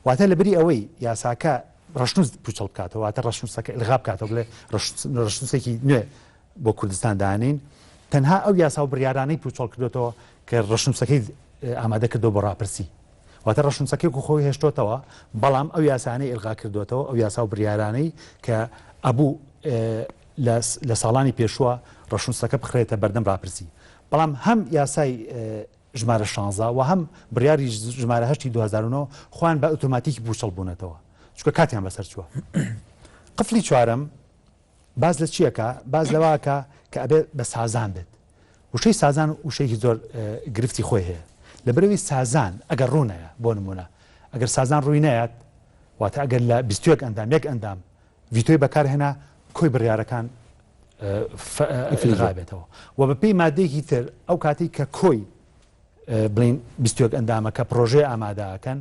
واتە لەبری ئەوەی یاساکە ڕەشنووس پوچەڵ بکاتەوە واتە ڕەشنووسەکە ئلغا بکاتەوە بڵێ ڕەشنووسێکی نوێ بۆ کوردستان دانین تەنها ئەو یاسا و بڕیارانەی پوچەڵ کردوێتەوە کە ڕەشنووسەکەی ئامادە کردەوە بۆ ڕاپرسی واتە ڕەشنووسەکەی خۆی هێشتۆتەوە بەڵام ئەو یاسانەی ئلغا کردوێتەوە ئەو یاسا و بڕیارانەی کە ئەبوو لە ساڵانی پێشووە ڕەشنووسەکە بخرێتە بەردەم ڕاپرسی بەڵام هەم یاسای ژمارە 16 و هەم بڕیاری ژمارە 8 2009 خوان بە ئۆتۆماتیکی پوچەڵ بوونەتەوە چونکە کاتیان بەسەر چووە قفلی چوارەم باز لە چیەکە باز لەواکە کە ئەبێت بە سازان بێت وشەی سازان وشەیەکی زۆر گرفتی خۆی هەیە لە بەرەوەی سازان ئەگەر ڕوونەیە بۆ نمونە ئەگەر سازان ڕووی نەیەت واتە ئەگەر لە 21 ئەندام یەک ئەندام ڤیتۆی بەکارهێنا کۆی بڕیارەکان ئەفیلغابێتەوە و بە پێی مادەیەکی تر ئەو کاتی کە کۆی بڵین 21 ئەندامە کە پرۆژێ ئامادەکەن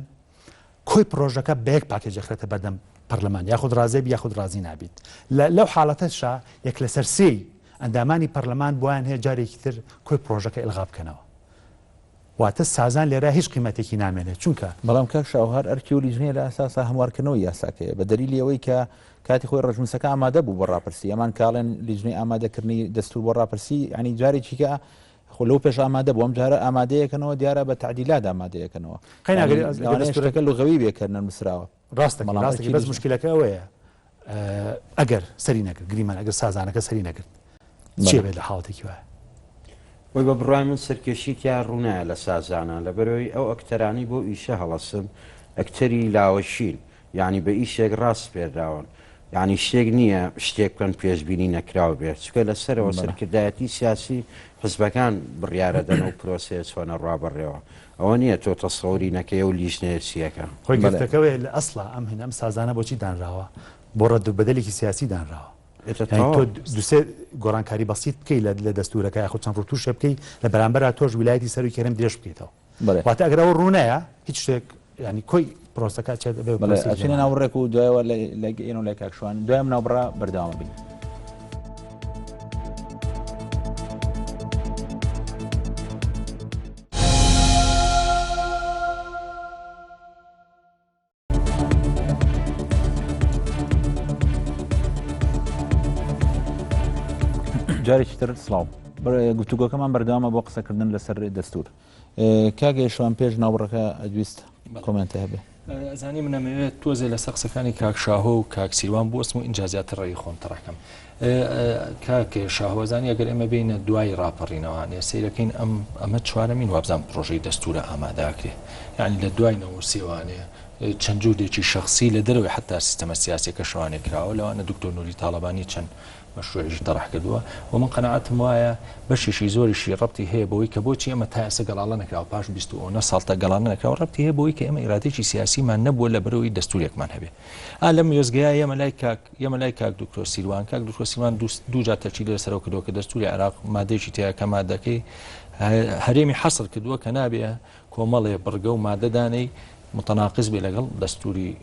کۆی پرۆژەکە بە یەک پاکێجەخرێتە بەردەم پەرلەمان یاخود ڕازێ یاخود ڕازی نابێت لەو حاڵەتەشە یەک لەسەر سێی ئەندامانی پەرلەمان بۆیان هەیە جارێکی تر کۆی پرۆژەکە ئلغا بکەنەوە واتە سازان لێرە هیچ قیمەتێکی نامێنێت چونکە بەڵام کاک شاوهار ئەرکی و لیژنەیە لە ئەساسا هەموارکردنەوەی یاساکەیە بە دەلیلی ئەوەی کە کاتی خۆی ڕەشنووسەکە ئامادە بوو بۆ ڕاپرسی ئەمان کاڵێن لیژنەی ئامادەکردنی دەستور بۆ ڕاپرسی ینی جارێکیکە لەو پێش ئامادە بووم جارە ئامادەیەکەنەوە دیارە بە تعدیلات ئامادەیەکەنەوە دەستورەکە لغەوی بێکردن مسراوە ڕاستەکە بەس مشکلەکە ئەوەیە ئەگەر سەری نەکرد گریمان ئەگەر سازانەکە سەری نەکرد چێ بێت لە حاڵەتێکی وایە وی بە بڕای من سەرکێشیتیان ڕوونایە لە سازانە لە بەرەوەی ئەو ئەکتەرانی بۆ ئیشە هەڵەسم ئەکتەری لاوەشین یعنی بە ئیشێک ڕاست پێداون یعنی شتێک نییە شتێک بکەن پێشببینی نەکراوە بێت چکە لەسەرەوە سەرکردایەتی سیاسی حزبەکان بڕیارە دەن و پرۆسێ چۆنە ڕابڕێەوە ئەوە نییە تۆ تەسەوری نەکەی و لیژنێرسیەکە خۆی گفتەکەوێ لە ئەسڵا ئەم هێن ئەم سازانە بۆچی دانراوە بۆ ڕەدبەدەلێکی سیاسی دانراوە تۆ دوسێ گۆڕانکاری بەسییت بکەی لە دەستورەکە خۆ چەند ڕوتوشە بکەی لە بەرامبەر تۆش ویلایەتی سەروی کەرم درێژ بکەیتەوە واتە ئەگەرەوە ڕوونەیە هیچ شتێک ینی کۆی پرۆسەکە چێتچینە ناوڕێک و دوایەوە لەگەین و لای کاکشوان دویم ناوبڕا بەرداوام بین جارێکی تر سڵاو گفتوگۆکەمان بەردەوامە بۆ قسەکردن لەسەر دەستور کاگەی شوان پێش ناوڕەکە ئەدویست کۆمنتە هەبێ ئەزانی منەمەوێت تۆزێ لە سەر قسەکانی کاکشاهۆ و کاکسیروان بۆستم و ئینجازیات ڕێی خۆم تڕەکەم کاکێ شاهۆزانی ئەگەر ئێمە بینە دوای ڕاپەڕینەوەانێ سیرەکەین ئەمە چوارەمین وابزان پرۆژەی دەستورە ئاماداکرێ یعنی لە دوای نەوەسیوانەیە چەند جوودێکی شخصی لە دەرەوەی حتا سیستەمە سیاسیەکە شوانێک کراوە لەوانە دکتۆر نوری تاڵەبانی چەند مەشروعیش دەڕح کردووە و من قەنەعەتم وایە بەشێکی زۆریشی ڕەبتی هەیە بەوەی کە بۆچی ئێمە تا ئێستا گەڵاڵە نەکراوە پاش 29 ساڵتە گەڵانە نەکراوە ڕەبتی هەیە بەوەی کە ئێمە ئیرادێکی سیاسیمان نەبووە لە بەرەوەی دەستورێکمان هەبێ لەم وێزگەیە ئێمە لای کاک دکتۆر سیروان کاک دکتۆر سیروان دوو جار تەرچی لەسەرەوە کردووە کە دەستوری عێراق مادەیەکی تیا کە مادەکەی هەرێمی حەسر کردووە کە نابێ کۆمەڵێ بڕگە و مادەدانەی متناقض بێ لەگەڵ دەستوری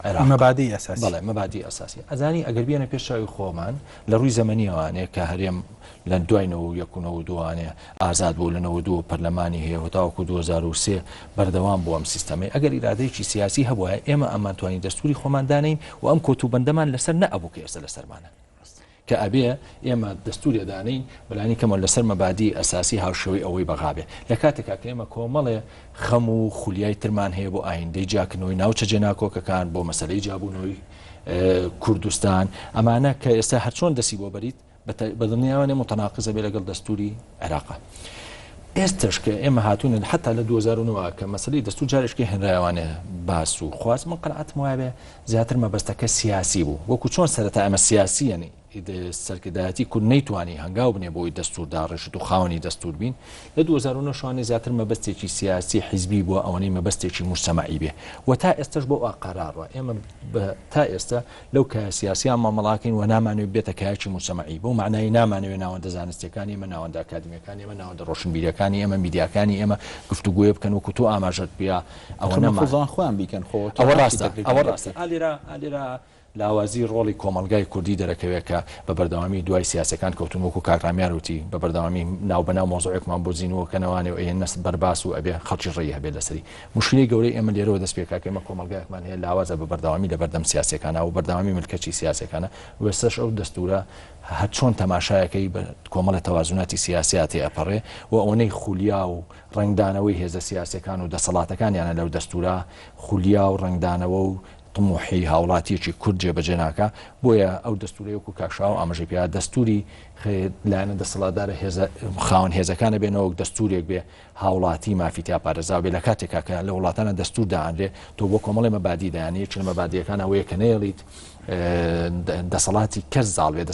عێراق مەبادی ئەساسی بەڵێ مەبادی ئەساسی ئەزانی ئەگەر بێنە پێشاوی خۆمان لە ڕووی زەمەنیەوانەیە کە هەرێم لە دوایەوە یەکونەوە دووانێ ئازاد بوو لەنەوە دوو پەرلەمانی هەیە و تاوەکو 2023 بەردەوام بوو ئەم سیستەمەی ئەگەر ئیرادەیەکی سیاسی هەبووە ئێمە ئەمانتوانی دەستوری خۆمان دانین و ئەم کۆتوبەندەمان لەسەر نەئەبوو کە ئێستا لەسەرمانە کە ئەبێ ئێمە دەستوری دانین بەلانی کەمە لەسەر مەبادی ئەساسی هاوشەوەی ئەوەی بەغابێ لە کاتێکا کە ئێمە کۆمەڵێ خەم و خولیای ترمان هەیە بۆ ئایندەی جاکردنەوەی ناوچە جێناکۆکەکان بۆ مەسەلەی جابوونەوەی کوردستان ئەمانە کە ئێستا هەرچۆن دەسی بۆ بەریت بەدڵنیاوانێ متناقضە بێ لەگەڵ دەستوری عێراق ئێستش کە ئێمە هاتوونە حتا لە 2009 کە مەسەلەی دەستور جارێشکی هێنرایوانێ باس و خواست من قەنەعەتم وایە بێ زیاتر مەبەستەکە سیاسی بوو وەکو چۆن سەرەتا ئەمە سیاسیەنی سەرکردایەتی کورد نەیتوانی هەنگاو بنێ بۆی دەستور داڕێژت و خاوەنی دەستور بین لە 2009 شوانێ زیاتر مەبەستێکی سیاسی حیزبی بووە ئەوەی مەبەستێکی مجتەمەعی بێ و تا ئێستش بۆ قەرارڕە ئێمە تا ئێستا لەو کە سیاسیان مامەڵاکەین و نامانوێت بێتە کایکی مجتەمەعی بۆ معنای نامانوێت ناوەندە زانستیەکانی ئێمە ناوەندە ئاکادمیەکانی ئێمە ناوەندە ڕۆشنبیریەکانی ئێمە میدیاکانی ئێمە گفتوگوێ بکەن وەکو تۆ ئاماژەت بیا ئەوە نەمازان خۆیان بیکەن خۆ ئەوە ڕاستە ئالێرا لاوازی ڕۆڵی کۆمەلگای کوردی دەرەکەوێت کە بە بەردەوامی دوای سیاسەکان کەوتون وەکو کاکرامیار وتی بە بەردەوامی ناو بەناو مۆزوعێکمان بۆ زیینەوە کەنەوانێ و ئێن نەست بەرباس و ئەبێ خەڵکی ڕێی هەبێت لەسەری مشکلی گەورەی ئێمە لێرەوە دەست پێکا کە ئێمە کۆمەلگایەکمان هەیە لاوازە بە بەردەوامی لە بەردەم سیاسەکانە و بەردەوامی ملکەچی سیاسەکانە وێستەش ئەو دەستورە هەر چۆن تەماشایەکەی بە کۆمەڵە تەوازوناتی سیاسیاتی ئەپەڕێ و ئەوەی خولیا و ڕنگدانەوەی هێزە سیاسەکان و دەسەڵاتەکانیانە لەو دەستورە خولیا و ڕنگدانەوە و طموحی هاوڵاتیەکی کورد جێبەجێ ناکە بۆیە ئەو دەستوری وەکو کاکشاو ئاماژەی پێ دەستوری لایەنە دەسەڵاتدارە خاوەن هێزەکانە بێنەوە دەستورێک بێ هاوڵاتی مافیتیا پارێزا بێ لە کاتێکا کە لە وڵاتانە دەستور داهاندرێ تۆ بۆ کۆمەڵی مەبادی دایانەیە چ مەبادیەکان ئەوەیە کە نێڵیت دەسەڵاتی کەس زاڵ بێت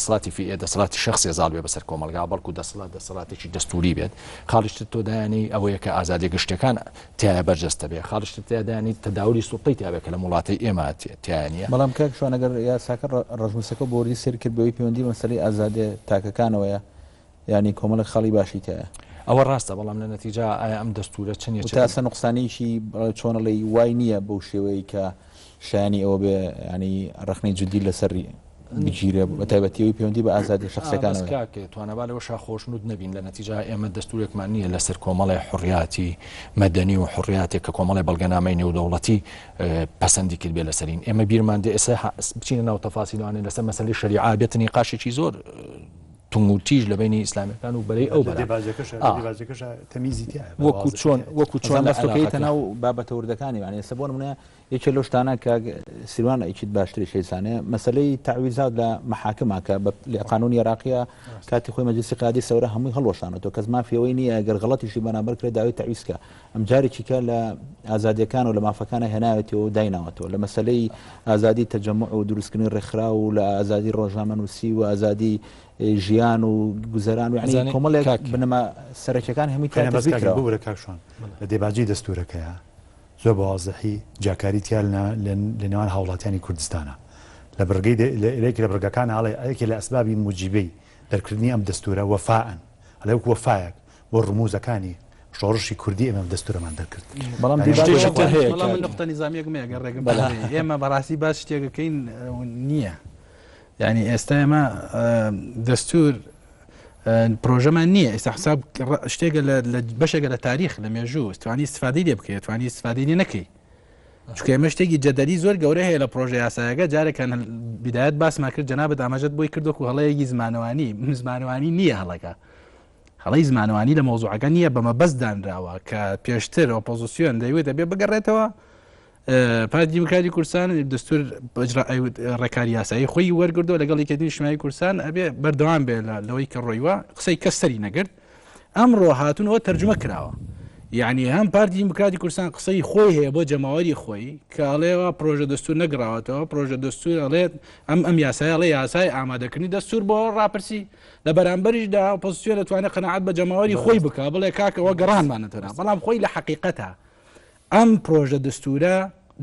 دەسەڵاتی شخصی زاڵ بێ بەسەر کۆمەلگا بەڵکو دەسەڵاتێکی دەستوری بێت خاڵشتت تۆ دایانی ئەوەیە کە ئازادی گشتەکان تایە بەرجەستە بێ خاڵشتت تیادانی تەداوری سوڵتەی تیابێت کە لە وڵاتی ئێمە تیانە بەڵام کاک شوانەگەر یاساکە ڕژموسەکە بۆری سیر کرد بەوەی پەیوەندی مەسەلەی ئازادی تاکەکانەوەیە ینی کۆمەڵی خەڵی باشی تایە ئەوە ڕاستە بەڵام لە نەتیجا ئایا ئەم دەستورە چنیە تاسە نقصانیشی چۆنەڵی وای نییە بەو شێوەیە کە شایانی ئەوە بێ ینی ڕخنەی جدی لەسەری بگیرە بە تایبەتیەوەی پەیوەندی بە ئازادی شخصەکان توانەبا لەوە شاخۆشنود نەبین لە نەتیجا ئێمە دەستورێکمان نییە لەسەر کۆمەڵی حڕیاتی مەدەنی و حڕیاتێک کە کۆمەڵی بەڵگەنامەی نێودەوڵەتی پەسەندی کرد بێ لەسەرین ئێمە بیرمان دێ ئێستا بچینە ناو تەفاسیلوانێ لەسەر مەسەلەی شەریعە بێت نیقاشێکی زۆر تونگوتیژ لە بینی ئیسلامیەکان و بەرەی ئەو وەکو چۆن دەستەکەیتە ناو بابەتە وردەکانی وانێ سە بۆ نمونە یەکێ لەو شتانە کە سیروان ئەیچیت باشتری شەیسانەیە مەسلەی تعویزات لە محاکمە کە لە قانونی عێراقیە کاتی خۆی مەجلیسی قادی سەورە هەمووی هەڵوەشانەوە کەس مافیەوەی نییە ئەگەر غەڵەتیشی بەرامبەر کرێت داوای تعویزکە ئەم جارێکی کە لە ئازادیەکان و لە مافەکانە هێناوێتەوە و دایناوەتەوە لە مەسلەی ئازادی تەجەموع و دروستکردنی ڕێکخرا و لە ئازادی ڕۆژنامەنووسی و ئازادی ژیان و گوزەران و یعنی کۆمەڵێک بنەما سەرەکیەکان هەمووی بوورە کاکشان لە دێباجی دەستورەکەیە زۆر بەوازەحی جاکاریتیان لە نێوان هاوڵاتیانی کوردستانە لە بەرگەی لە بەرگەکان هەڵێ ئەیەکی لە ئەسبابی موجیبەی دەرکردنی ئەم دەستورە وەفاعن هەڵێ وەک وەفایەک بۆ ڕموزەکانی شۆڕشی کوردی ئێمە دەستورەمان دەرکرد بەڵام نقطە نیزامیەکمەیە گەر ڕێگەم ئێمە بەڕاستی باس شتێکەکەین نییە یعنی ئێستا ئێمە دەستور پرۆژەمان نییە ئێستا حساب شتێکە لە بەشێکە لە تاریخ لە مێژوو توانی استفادەی لێ بکەیت توانی استفادەی لێ نەکەی چونکە ئێمە شتێکی جەدەری زۆر گەورە هەیە لە پرۆژه یاسایەکە جارێکان بدایەت باسمان کرد جەنابەت ئاماژەت بۆی کردووە و هەڵەیەکی زمانەوانی نییە هەڵەکە هەڵەی زمانەوانی لە مۆزوعەکە نییە بەمە بەس دانراوە کە پێشتر ئۆپۆزیسیۆن دەیوێت دەبێ بگەڕێتەوە پارتی دیموکراتی کوردستان دەستور ڕێکاری یاسایی خۆی وەرگردو لەگەڵ یەکێتی نیشتیمانی کوردستان ئەبێ بەردەوام بێ لەوەی کە ڕۆیوە قسەی کەس سەری نەگرت ئەمڕۆ هاتوونەوە تەرجمە کراوە یعنی هەم پارتی دیموکراتی کوردستان قسەی خۆی هەیە بۆ جەماوەری خۆی کە ئەڵێەوە پرۆژە دەستور نەگراوەتەوە پرۆژە دەستور ئەڵێت ئەم یاسای ئەڵێ یاسای ئامادەکردنی دەستور بۆ ڕاپرسی لە بەرامبەریشدا ئۆپۆزیسیۆن دەتوانێت قەناعەت بە جەماوەری خۆی بکە بڵێ کاکەوە گەڕانمانەتەوە بەڵام خۆی لە حەقیقەتە ئەم پرۆژە دەستورە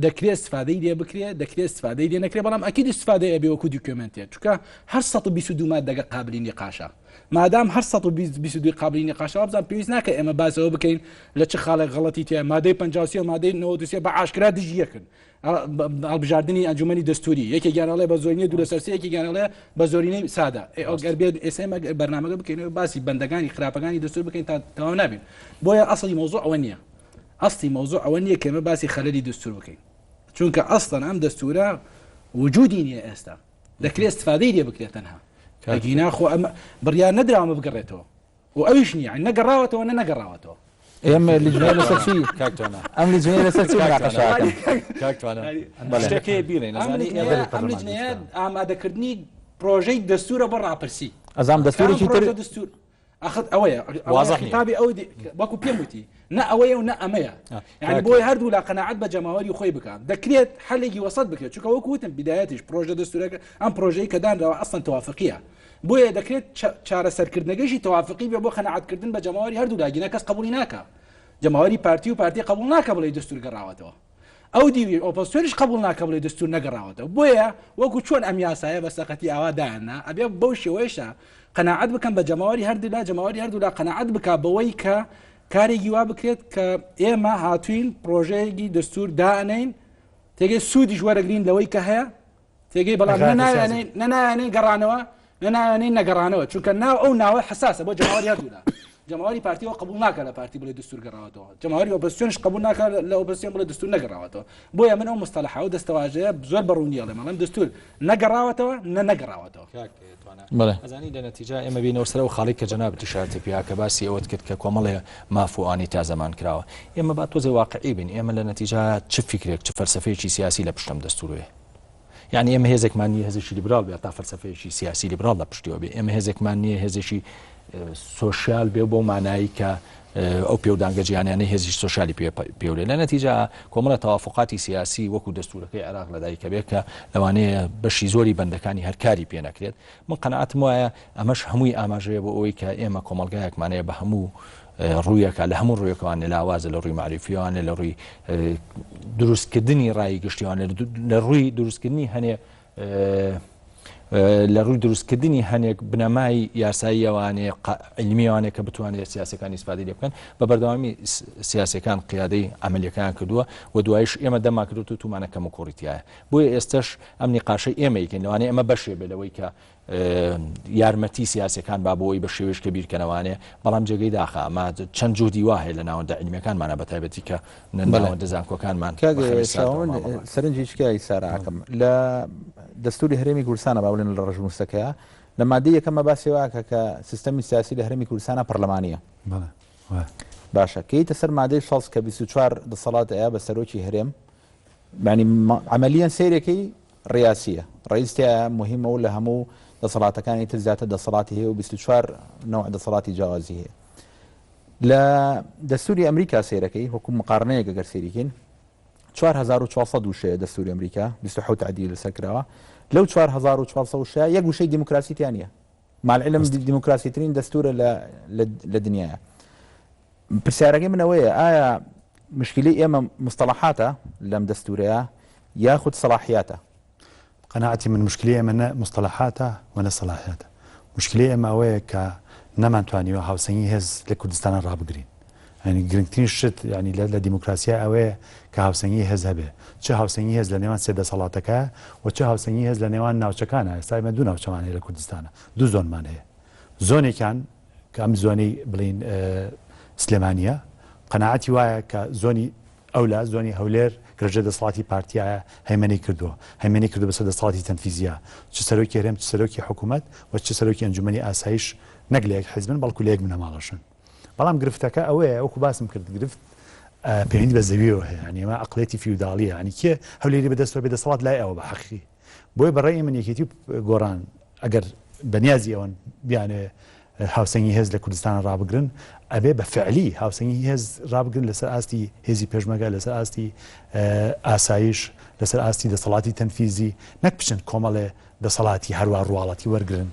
دەکرێت استفادەی لێ بکرێت دەکرێت استفادەی لێ نەکرێت بەڵام ئەکید استفادەی ئەبێ وەکو دوکیومنتێت چونکە هەر 122 مادەگە قابلی نقاشە مادام هەر 122 قابلی نقاشەوە بزان پێویست ناکە ئێمە باسەوە بکەین لە چه خاڵێک غەڵەتی تێ مادەی 53 و مادەی 93 بە ئاشکرا دژی یەکن هەڵبژاردننی ئەنجومەنی دەستوری یەکێک گیانەڵێ بە زۆرینەی دوو لە سەرسی یەکی گیانەڵێ بە زۆرینەی سادە ئەگەر بێت ئێستا بەرنامەکە بکەین باسی بەندەکانی خراپەکانی دەستور بکەین تا تەواو نابین بۆیە ئەسڵی مۆزوع ئەوە نییە ئەسڵی مۆزوع ئەوە نییە کە ئێمە باسی خەلەلی دەستور بکەین چونکە ئەسڵەن ئەم دەستورە وجودی نییە ئێستا دەکرێت استفادەی لێ بکرێت تەنها کاگی ناخۆ ئەمە بڕیار نەدراوە بگەڕێتەوە و ئەویش نییە نەگەڕاوەتەوە نەگەڕاوەتەوە ئێمە لیجنەیە لەسەر چی ئەم لیجنەیە لەسەر چی شتێکی بیرێن ئەم لیجنەیە ئامادەکردنی پرۆژەی دەستورە بۆ ڕاپرسی ئەزام دەستورێکی تر دەستور ئەخت ئەوەیە وازەخیتابی ئەو وەکو پێم وتی نە ئەوەیە و نە ئەمەیە یعنی بۆی هەردوو لا قەناعەت بە جەماوەری خۆی بکات دەکرێت حەلێکی وەسەط بکرێت چونکە وەکو وتم بدایەتیش پرۆژە دەستورەکە ئەم پرۆژەی کە دانراوە ئەسڵەن تەوافقیە بۆیە دەکرێت چارەسەرکردنەکەیشی تەوافقی بێ بۆ قەناعەتکردن بە جەماوەری هەردوو لاگینە کەس قبولی ناکە جەماوەری پارتی و پارتی قبول ناکە بڵێ دەستور گەڕاوەتەوە ئەو دیوی ئۆپۆزیسیۆنیش قبول ناکە بڵێ دەستور نەگەڕاوەتەوە بۆیە وەکو چۆن ئەم یاسایە بە سەقەتی ئاوا دایاننا ئەبێ بەو شێوەیەشە قەناعەت بکەن بە جەماوەری هەردوو لا قەناعەت بکە بەوەی کە کارێکی وا بکرێت کە ئێمە هاتوین پرۆژەیەکی دەستور دانین تێگەی سوودیش وەرەگرین لەوەی کە هەیە تێگەی بەڵام نەنایانەی گەڕانەوە نەنایانەی نەگەڕانەوە چونکە ناو ئەو ناوە حساسە بۆ جەماوەری هەردوولا جەماوەری پارتیەوە قبول ناکە لە پارتی بڵێ دەستور گەڕاوەتەوە جەماوەری ئۆپۆزیسیۆنش قبول ناکە لە ئۆپۆزیسیۆن بڵێ دەستور نەگەڕاوەتەوە بۆیە من ئەو مستەلاحە و دەستەواژەیە زۆر بەڕوونیە لێ مەڵێم دەستور نەگەڕاوەتەوە نەگەڕاوەتەوە ئەزانی لە نەتیجە ئێمە بینەوە سەر و خاڵی کە جەناب تشارەتی پیا کە باسی ئەوەت کرد کە کۆمەڵێ مافوانی تا زەمان کراوە ئێمە با تۆزێ واقعی بین ئێمە لە نەتیجە چ فکرێک چ فەلسەفەیەکی سیاسی لە پشتم دەستورێ یعنی ئێمە هێزێکمان نیە هێزێکی لیبرال بێت تا فەلسەفەیەکی سیاسی لیبرال لە پشتیەوە بێ ئێمە هێزێکمان نییە هێزێکی سۆشیال بێ بۆ مانایی کە ئەو پێودانگەجییانیانەی هێزی سۆشیالی پێولێ لە نەتیجە کۆمەڵە تەوافقاتی سیاسی وەکو دەستورەکەی عێراق لەدایکە بێت کە لەوانەیە بەشی زۆری بەندەکانی هەرکاری پێ نەکرێت من قەنەعەتم وایە ئەمەش هەمووی ئاماژەیە بۆ ئەوەی کە ئێمە کۆمەلگایەکمانەیە بە هەموو ڕوویەکە لە هەموو ڕوویەکەوانێ لاوازە لە ڕووی معرفیوانێ لە ڕووی دروستکردنی ڕای گشتیوانێ لە ڕووی دروستکردنی هەنێ لە ڕووی دروستکردنی هەنێک بنەمای یاساییەوانێ علمیوانێک کە بتوانێت سیاسەکانی ئیسپادەی لێ بکەن بە بەردەوامی سیاسەکان قیادەی عملیەکان کردووە و دوایش ئێمە دەما کردوت و تومانە کەم و کوڕیتایە بۆیە ئێستش ئەم نیقاشەی ئێمە یکەین لەوانەیە ئەمە بەشێ بێ لەوەی کە یارمەتی سیاسەکان با بۆەوەی بە شێوێش کە بیرکەنەوانێ بەڵام جێگەی داخە ئەمە چەند جوودی وا هەیە لە ناوەندە علمیەکانمانە بەتایبەتی کە ناوەندە زانکۆکانمان سەرنجی چکای ساراکەم لە دەستوری هەرێمی کوردستانە باولێن لە ڕژنووسەکەیە لە مادەی یەکەمە باسی واکە کە سیستەمی سیاسی لە هەرێمی کوردستانە پەرلەمانیە باشە کەیتە سەر مادەی 6 کە 24 دەسەڵات ئەیە بە سەرۆکی هەرێم ینی عملیان سیرێکی ڕاستیە ڕئیسە مهمە و لە هەموو دەسەڵاتەکانی تر زیاتر دەسەڵاتی هەیە و 24 نوع دەسەڵاتی جیاوازی هەیە لە دەستوری ئەمریکا سیرەکەی وەکو مقارنەیەک گەر سێریکەین 4400 وشەیە دەستوری ئەمریکا 27 تعدیل لەسەر کراوە لەو 4400 وشە یەک وشەی دیموکراسیتیانە مالعلم دیموکراسیترین دەستورە لە دنیاە پرسیارەکەی منەوەیە ئایا مشکلی ئێمە مستەڵەحاتە لەم دەستورەیە یاخود سەلاحیاتە قەناعەتی من مشکلی ئێمە نە مستەڵەحاتە و نە سەلاحیاتە مشکلی ئێمە ئەوەیە کە نەمانتوانیوە هاوسەنگی هێز لە کوردستانە ڕابگرین ینی گرنگترین شت ینی لە دیموکراسیا ئەوەیە کە هاوسەنگی هێز هەبێ چه هاوسەنگی هێز لە نێوان سێ دەسەڵاتەکە و چه هاوسەنگی هێز لە نێوان ناوچەکانە ئێستا ئێمە دوو ناوچەمان هەیە لە کوردستانە دوو زۆنمان هەیە زۆنێکیان کە ئەم زۆنەی بڵین سلێمانیە قەناعەتی وایە کە زۆنی ئەولا زۆنی هەولێر گرژە دەسەڵاتی پارتیایە هەیمەنی کردووە هەیمەنی کردو بەسەر دەسەڵاتی تەنفیزیە چ سەرۆکی هەرێم چ سەرۆکی حکوومەت و چ سەرۆکی ئەنجومەنی ئاسایش نەک لە یەک حیزبن بەڵکو لە یەک منەماڵەشن بەڵام گرفتەکە ئەوەیە وەکو باسم کرد گرفت پەیوەندی بە زەویەوە هەیە ینی ئەمە عەقڵێتی فیوداڵیە ینی کێ هەولێری بەدەستەوە بێدەسەڵات لای ئەوە بە حەقی بۆیە بەڕێی من یەکێتی گۆڕان ئەگەر بەنیازی ئەوەن بیانێ هاوسەنگی هێز لە کوردستان ڕابگرن ئەبێ بە فعلی هاوسەنگی هێز ڕابگرن لەسەر ئاستی هێزی پێشمەرگە لەسەر ئاستی ئاسایش لەسەر ئاستی دەسەڵاتی تەنفیزی نەک بچن کۆمەڵێ دەسەڵاتی هەروە ڕواڵەتی وەرگرن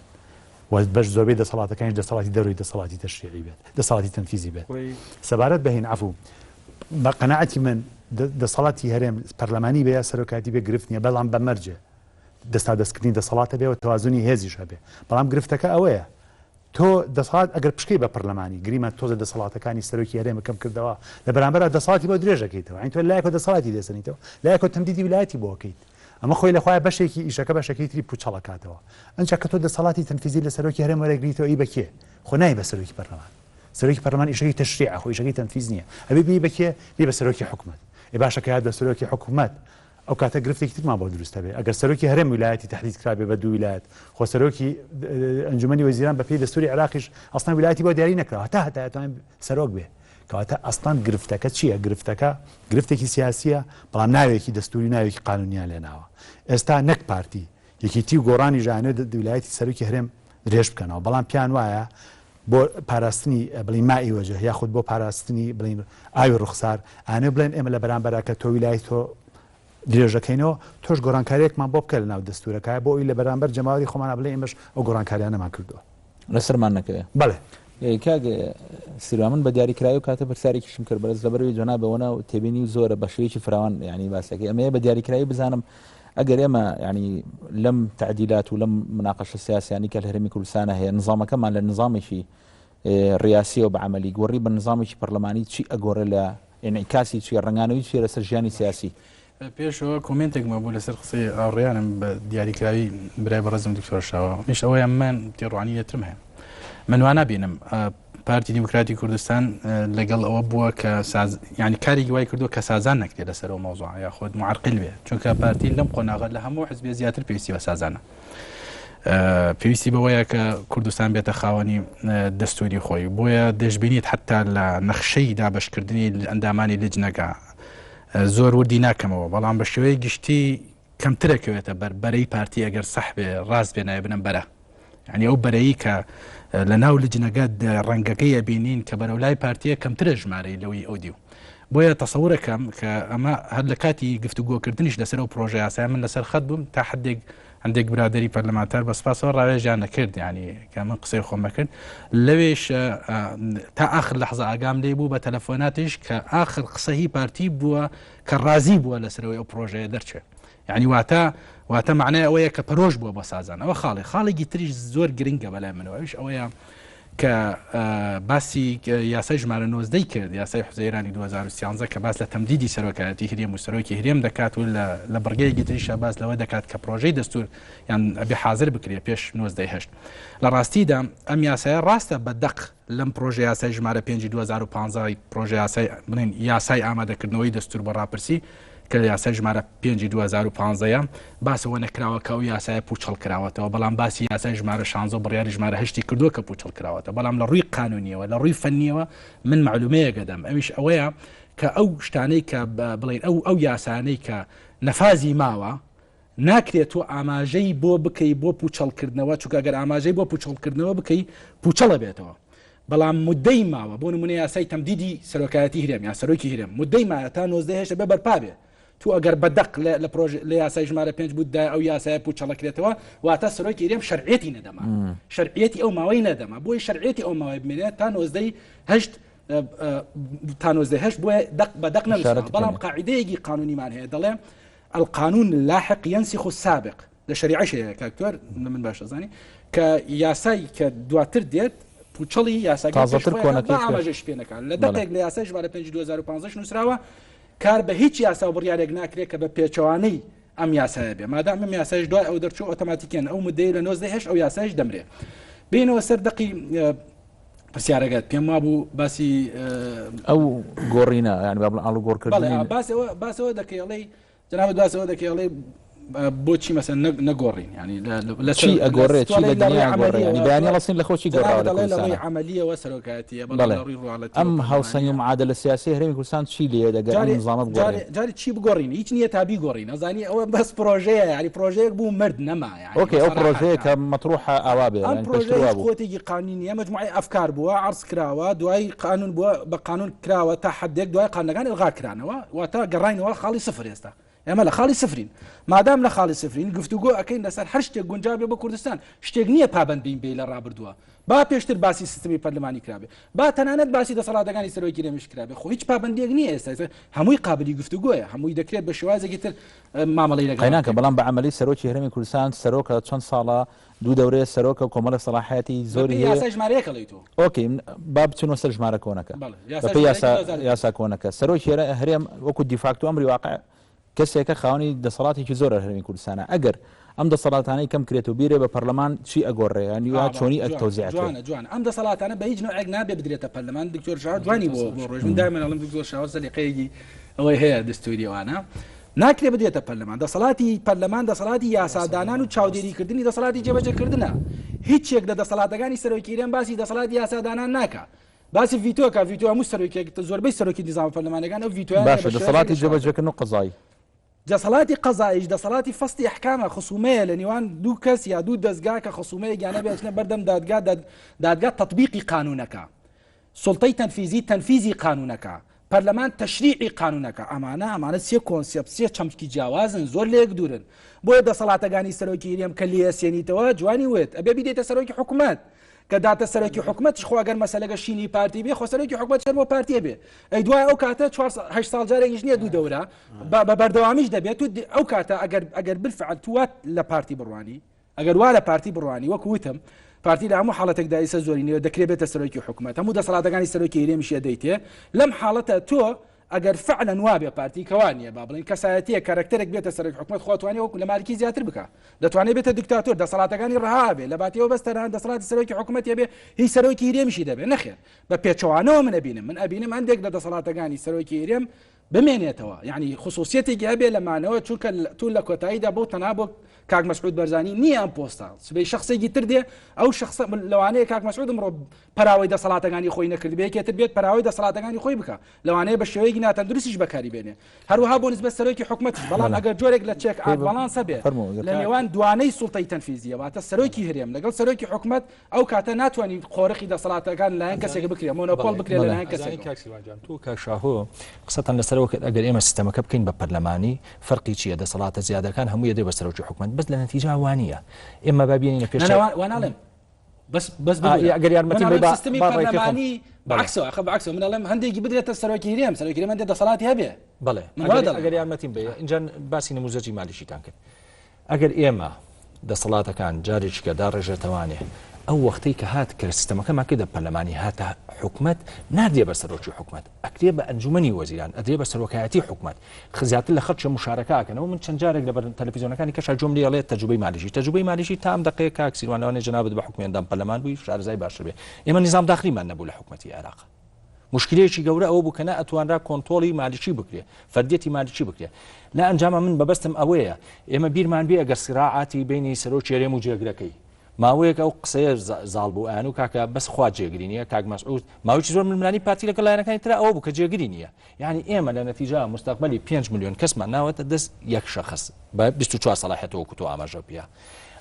و بەش زۆربەی دەسەڵاتەکانی دەسەڵاتی دەوری دەسەڵاتی تەشریعی بێت دەسەڵاتی تەنفیزی بێت سەبارەت بەهین عفو بە قەناعەتی من دەسەڵاتی هەرێم پەرلەمانی بێ یا سەرۆکاتی بێ گرفت نییە بەڵام بە مەرجێ دەستا دەستکردنی دەسەڵاتە بێ و تەوازنی هێزیش هەبێ بەڵام گرفتەکە ئەوەیە تۆ دەسەڵات ئەگەر پشکەی بە پەرلەمانی گریمە تۆزە دەسەڵاتەکانی سەرۆکی هەرێمە کەم کردەوە لە بەرامبەر دەسەڵاتی بۆ درێژەکەیتەوە ئەین تۆ لایەکۆ دەسەڵاتی دێسەنیتەوە لایەکۆ تەمدیدی ویلایەتی بۆکەیت ئەمە خۆی لەخوای بەشێکی ئیشەکە بەشەکەی تری پوچەڵەکاتەوە ئەنجا کە تۆ دەسەڵاتی تەنفیزی لە سەرۆکی هەرێم وەرەگریتەوە ئی بەکێ خۆ نای بە سەرۆکی پەرلەمان سەرۆکی پەرلەمان ئیشەکەی تەشریع خۆ ئیشەکەی تەنفیز نییە ئەبێ بی بەکێ بی بە سەرۆکی حکوومەت ئی باشە کە یاد بە سەرۆکی حکوومەت ئەو کاتە گرفتێکی ترمان بۆ دروستە بێ ئەگەر سەرۆکی هەرێم ویلایەتی تهدید کرابێ بە دوو ویلایەت خۆ سەرۆکی ئەنجومەنی وەزیران بە پێی دەستوری عراقیش ئەسڵان ویلایەتی بۆ دیاری نەکراوە هەتا هەتایەتوانێت سەرۆک بێ کەواتە ئەسڵان گرفتەکە چییە گرفتەکە گرفتێکی سیاسیە بەڵام ناوێکی دەستوری ناوێکی قانونیان لێناوە ئێستا نەک پارتی یەکێتی و گۆڕانی ژانێت ویلایەتی سەرۆکی هەرێم درێژ بکەنەوە بەڵام پیان وایە بۆ پاراستنی بڵین مای وەجه یاخود بۆ پاراستنی بڵین ئاوی ڕوخسار ئانێ بڵێن ئێمە لە بەرامبەرەکە تۆ ویلایەت تۆ درێژەکەینەوە تۆش گۆڕانکاریەکمان بۆ بکە لە ناو دەستورەکە بۆ ئەوی لە بەرامبەر جەماوەری خۆمانە بڵێ ئێمەش ئەو گۆڕانکاریانەمان کردووە لەسەرمان نەکەوێ بەڵێ کاگە سیروا من بە دیاریکراوی و کاتە پرسیارێکیشم کرد بەرز لەبەروی جۆنابەوەنە و تێبینی و زۆرە بە شێوەیەکی فراوان ینی باسەکەی ئەمەیە بە دیاریکراوی بزانم ئەگەر ئێمە ینی لەم تعدیلات و لەم مناقەشە سیاسیانی کە لە هەرێمی کوردستانە هەیە نظامەکەمان لە نظامێکی ڕیاسی و بەعملی گۆڕی بە نظامێکی پەرلەمانی چی ئەگۆڕە لە ئینعکاسی چیە ڕنگانەوەی چیە لەسەر ژیانی سیاسی پێشەوە کۆمنتێکمە بوو لەسەر قسەی ئاڕیانم بە دیاریکراوی برای بەڕێزم دکتۆرشاوە میش ئەوەیە من تێڕوانیەترم هەیە منوانە بینم پارتی دیموکراتی کوردستان لەگەڵ ئەوە بووە کە ینی کارێکی وای کردووە کە سازان نەکرێ لەسەرەوە مەوزوع یا خۆت معرقل بێ چونکە پارتی لەم قۆناغە لە هەموو حزبێ زیاتر پێویستی بە سازانە پێویستی بەوەیە کە کوردستان بێتە خاوەنی دەستوری خۆی بۆیە دەشببینیت حتا لە نەخشەی دابشکردنی ئەندامانی لجنەکە زۆر وردی ناکەمەوە بەڵام بە شێوەیە گشتی کەمترەکەوێتە بەرەی پارتی ئەگەر سەح بێ ڕاست بێ نایە بنم بەرە ینی ئەو بەرەیی کە لە ناو لجنەکە ڕەنگەکەی ئەبینین کە بەرەولای پارتیە کەمترە ژمارەی لەوەی ئەو دیو بۆیە تەسەورەکەم کە ئەمە هەر لە کاتی گفتوگۆکردنیش لەسەر ئەو پرۆژه یاسای من لەسەر خەت بووم تا حدێک هەندێک برادری پەرلەمانتار بە سپاسەوە ڕاوێژیان نەکرد ینی کە من قسەی خۆمە کرد لەوێش تا ئاخر لەحظە ئاگام لێ بوو بە تەلەفۆناتش کە ئاخر قسەهی پارتی بووە کە ڕازی بووە لەسەرەوەی ئەو پرۆژەیە دەرچێت ینی واتە معنای ئەوەیە کە پەرۆژ بووە بە سازان ئەوە خاڵێکی تریش زۆر گرنگە بەلای منەوەش ئەوەیە کە باسی یاسای ژمارە 90 کرد یاسای حوزەیرانی 2013 کە باس لە تەمدیدی سەرۆکایەتی هەرێم و سەرۆکی هەرێم دەکات و لە بڕگەیەکی تریشە باس لەوە دەکات کە پرۆژەی دەستور یان ئەبێ حاضر بکرێت پێش 98 لە ڕاستیدا ئەم یاسایە ڕاستە بە دەق لەم پرۆژه یاسای ژمارە 5 2015 پرۆژه یاسای بڵێن یاسای ئامادەکردنەوەی دەستور بە ڕاپرسی کە یاسای ژمارە 5 2015 باسەوە نەکراوە کە ئەو یاسایە پوچەڵ کراوەتەوە بەڵام باسی یاسای ژمارە 16 بڕیاری ژمارە 8 کردووە کە پوچەڵ کراوەتە بەڵام لە ڕووی قانونیەوە لە ڕووی فەنیەوە من معلومەیەکە دەم ئەویش ئەوەیە کە ئەو شتانەی کە بڵێن ئەو یاسانەی کە نەفازی ماوە ناکرێت و ئاماژەی بۆ بکەی بۆ پوچەڵکردنەوە چونکە ئەگەر ئاماژەی بۆ پوچەڵکردنەوە بکەی پوچەڵە بێتەوە بەڵام مدەی ماوە بۆ نمونە یاسای تەمدیدی سەرۆکایەتی هەرێم یا سەرۆکی هەرێم مدەی مایە تا 90 هێشتا بە بەرپا بێ تو ئەگەر بەدەق لە یاسای ژمارە 5 بوودا ئەو یاسایە پوچەڵەکرێتەوە واتە سەرۆکی هەرێم شەرعێتی نەدەما شەرعێتی ئەو ماوەی نەدەما بۆی شەرعێتی ئەو ماوەی بمێنێت تا 90 تا 90 بۆیە دەق بەدەق نەنووسرا بەڵام قاعدەیەکی قانونیمان هەیە دەڵێ القانون اللاحق ينسخ السابق لشريعة شيء كاكتور من باش زاني كياساي كدواتر ديت بوچلي ياساي ما ماجش بينك لدقيق لياساي جوال 5 2015 نسراوه كار به هیچ یاسا بڕیارێک ناکرێت کە بە پێچەوانەی ئەم یاسایە بێ مادام ئەم یاسایش دوای ئەو دەرچوو ئۆتۆماتیکیان ئەو مدەی لە 90 ئەو یاسایش دەمرێ بینەوە سەر دقی پرسیارەکەت پێم وابوو باسی ئەو گۆڕینە یعنی ئاڵو گۆڕکردن باسەوە دەکەڵێ جناب دواسەوە دەکەڵێ بۆچی مەسەن نەگۆڕین ینی لە چی ئەگۆڕێت چی لە دنیا گۆڕێ ینی بەیانی ڕاستین لە خۆشی گۆڕاوە لە عملیەوە سەرۆکایەتیە ئەم هاوسەنگ و معادلە سیاسی هەرێمی کوردستان چی لێ دەگەڕێت نظامەت گۆڕێت جاری چی بگۆڕین هیچ نییە تا بیگۆڕین ئەزانی ئەوە بەس پرۆژەیە ینی پرۆژەیەک بوو مرد نەما ئۆکێ ئەو پرۆژەیە کە مەطروحە ئاوا بێ ئەم پرۆژەیە خۆتێکی قانونیە مجموعەی ئەفکار بووە عرض کراوە دوای قانون بووە بە قانون کراوە تا حدێک دوای قانونەکان ئەلغا کرانەوە واتە گەڕاینەوە خاڵی سفر ئێستا ئێمە لە خاڵی سفرین مادام لە خاڵی سفرین گفتوگۆ ئەەکەین لەسەر هەر شتێک گونجاو بێ بە کوردستان شتێک نییە پابند بین بێ لە ڕابردووە با پێشتر باسی سیستمی پەرلەمانی کرابێ با تەنانەت باسی دەسەڵاتەکانی سەرۆکی هەرێمیش کرابێ خۆ هیچ پابندیەک نییە ئێستا هەمووی قابلی گفتوگۆیە هەمووی دەکرێت بە شێوازێکی تر مامەڵەی لەگەڵ بەڵام بە عملی سەرۆکی هەرێمی کوردستان سەرۆکە چەند ساڵە دوو دەورێ سەرۆکە و کۆمەڵە سەلاحەتی زۆری یاسای ژمارەیەکەڵی تۆ ئۆکێ با بچونەوە سەر ژمارە کۆنەکە بەپێی یاسا کۆنەکە سەرۆکی هەرێم وەکو دیفاکتۆ ئەمری واقع کەسێکە خاوەنی دەسەڵاتێکی زۆر لە هەرێمی کوردستانە ئەگەر ئەم دەسەڵاتانەی کەم کرێت و بیرێ بە پەرلەمان چی ئەگۆڕێ ینی وا چۆنی ئەتەوزیعات جوان ئەم دەسەڵاتانە بە هیچ نوعێک نابێ بدرێتە پەرلەمان دکتۆر شاو جوانی بۆ ڕۆژ من دائما ئەڵێم دکتۆر شاو سەلیقەیەکی ئەوەی هەیە دەستوریەوانە ناکرێ بدرێتە پەرلەمان دەسەڵاتی پەرلەمان دەسەڵاتی یاسادانان و چاودێریکردنی دەسەڵاتی جێبەجێکردنە هیچێک لە دەسەڵاتەکانی سەرۆکی هەرێم باسی دەسەڵاتی یاسادانان ناکە باسی ڤیتۆکە ڤیتۆ هەموو سەرۆکێک زۆربەی سەرۆکی نظام پەرلەمانەکان ئەو ڤیتۆیان باشە دەسەڵاتی جێبەجێکردن و قەزایی دەسەڵاتی قەزاییش دەسەڵاتی فەستی ئەحکامە خصومەیە لە نێوان دوو کەس یا دوو دەستگا کە خصومەیە گیانە بێچنە بەردەم دادگا تەطبیقی قانونەکە سوڵتەی تەنفیزی قانونەکە پەرلەمان تەشریعی قانونەکە ئەمانە سێ کۆنسێپت سێ چەمکی جیاوازن زۆر لە یەک دوورن بۆیە دەسەڵاتەکانی سەرۆکی هەرێم کە لێسێنیتەوە جوانی وێت ئەبێ بدێتە سەرۆکی حکوومەت کە داتە سەرۆکی حکوومەت خواگەر مەسەلەگە شینی پارتی بێ خۆ سەرۆکی حکوومەت شەر بۆ پارتیە بێ ئەی دوای ئەو کاتە 8 ساڵ جارێکیش نییە دوو دەورە بە بەردەوامیش دەبێت ئەو کاتە ئەگەر بالفعل توات لە پارتی بڕوانی ئەگەر وا لە پارتی بڕوانی وەکو وتم پارتی لە هەموو حاڵەتێکدا ئیسە زۆری نیوە دەکرێت بێتە سەرۆکی حکوومەت هەموو دەسەڵاتەکانی سەرۆکی هەرێمیشیە دەیتێ لەم حاڵەتە تۆ ئەگەر فعلا وابێ پارتی کەوانیە با بڵین کەسایەتیە کارکتەرێک بێتە سەرۆکی حکوومەت خۆتوانێت وەکو لە مالکی زیاتر بکە دەتوانێت بێتە دیکتاتۆر دەسەڵاتەکانی ڕەها بێ لە باتیەوە بەستەران دەسەڵاتی سەرۆکی حکوومەت بێ هیچ سەرۆکی هەرێمیشی دەبێ نەخێر بە پێچەوانەوە من ئەبینم هەندێک لە دەسەڵاتەکانی سەرۆکی هەرێم بمێنێتەوە یعنی خصوصیەتێکی هەبێ لەمانەوە چونکە تو لە کۆتاییدا بۆ تەنها بۆ کاک مەسعود بەرزانی نییە ئەم پۆستە سبەی شخصێکی تر دێ ئەو شخص لەوانەیە کاک مەسعود ئەمڕۆ پەراوەی دەسەڵاتەکانی خۆی نەکرد بێکێتر بێت پەراوەی دەسەڵاتەکانی خۆی بکە لەوانەیە بە شێوەیەکی ناتەندروستیش بەکاری بێنێ هەروەها بۆ نسبەت سەرۆکی حکوومەت بەڵام ئەگەر جۆرێک لە چێک ئاباڵانسە بێ لە نێوان دوانەی سوڵتەی تەنفیزیە واتە سەرۆکی هەرێم لەگەڵ سەرۆکی حکوومەت ئەو کاتە ناتوانین قۆرخی دەسەڵاتەکان لایەن کەسێک بکرێ مۆنۆپۆل بکرێت لەلایەن کەسێک تو کاکشاهۆ قسەتان لەسەرەوە ئەگەر ئێمە سیستەمەکە بکەین بە پەرلەمانی فەرقی چییە دەسەڵاتە زیادەکان هەموو دێ بە سەرۆکی حکوومەت بەس لە نەتیجە وانە ئێمە بابینە پێش واناڵێم بەس ئەگەر یارمەتی سیستمی پەرلەمانی بعکسەوە من ئەڵێم هەندێکی بدرێتە سەرۆکی هەرێم سەرۆکی هەرێم هەندێک دەسەڵاتی هەبێ بەڵێ ئەگەر یارمەتیم بێ اینجا باسی نموزەجی مالیشیتان کرد ئەگەر ئێمە دەسەڵاتەکان جارێکیکە داڕێژێتەوانێ ئەو وەختەی کە هات کە سیستەمەکەمان کردە پەرلەمانی هاتە حکوومەت نادێ بە سەرۆکی حکوومەت ئەکرێ بە ئەنجومەنی وەزیران ئەدرێ بە سەرۆکایەتی حکوومەت زیاتر لە خەڵکی مشارەکەکەنەوە من چەند جارێک لە تەلەڤیزیۆنەکانی کەش جملەی ئەڵێت تەجوبەی مالیشی تا ئەم دقەیە کاکسیروانەوەی جەنابەت بە حکومێندان پەرلەمان بووی شارەزای باشتر بێ ئێمە نیزام داخلیمان نەبوو لە حکوومەتی عێراق مشکلەیەکی گەورە ئەوە بوو کە ئەتوانرا کۆنتۆڵی مالیچی بکرێ فەردێتی مالیچی بکرێ لە ئەنجامە من بەبەستم ئەوەیە ئێمە بیرمان بێ ئەگەر سراعاتی بینی سەرۆکی هەرێم و جێگرەکەی ماوەیەک ئەو قسەیە زاڵ بوو ئەیان و کاکە بەس خوا جێگری نییە کاک مەسعود ماوەیەکی زۆر ململانی پارتی لەگەڵ لایەنەکانی ترە ئەوە بوو کە جێگری نییە یعنی ئێمە لە نەتیجە مستەقبەلی 5 ملیۆن کەسمان ناوەتە دەست یەک شەخص بە 24 سەلاحیەتەوە کوتۆ ئاماژە پێ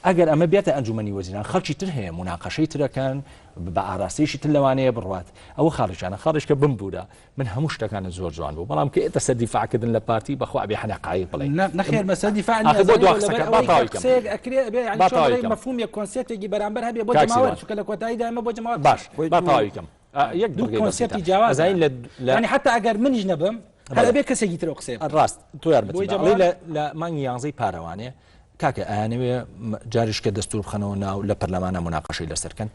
ئەگەر ئەمە بێتە ئەنجومەنی وەزیران خەڵکی تر هەیە مناقەشەی ترەکەن بە ئاراستەیەشی تر لەوانەیە بڕوات ئەوە خاڵیشانە خاڵش کە بمبوورە من هەموو شتەکانە زۆر جوان بوو بەڵام کە ئێتە سەر دیفاعکردن لە پارتی بەخوا ئەبێ حەنەقایی بڵێ نەخێر مەسەر دیفاع مەفهوم یەک کۆنسێپتێکی بەرامبەر هەبێ بۆ جەماوەر چونکە لە کۆتاییدا ئەمە بۆ جەماوەر باش بەتاویکەم یەک دوو کۆنسێپتی جیاواز یعنی حتا ئەگەر منیش نەبم هەر ئەبێ کەسێکی ترەوە قسەی ڕاست تۆ یارمەتی لە مانگی 11 پارەوانێ کاکە ئەیانەوێ جاریشکە دەستور بخەنەوە ناو لە پەرلەمانە مناقەشەی لەسەرکەن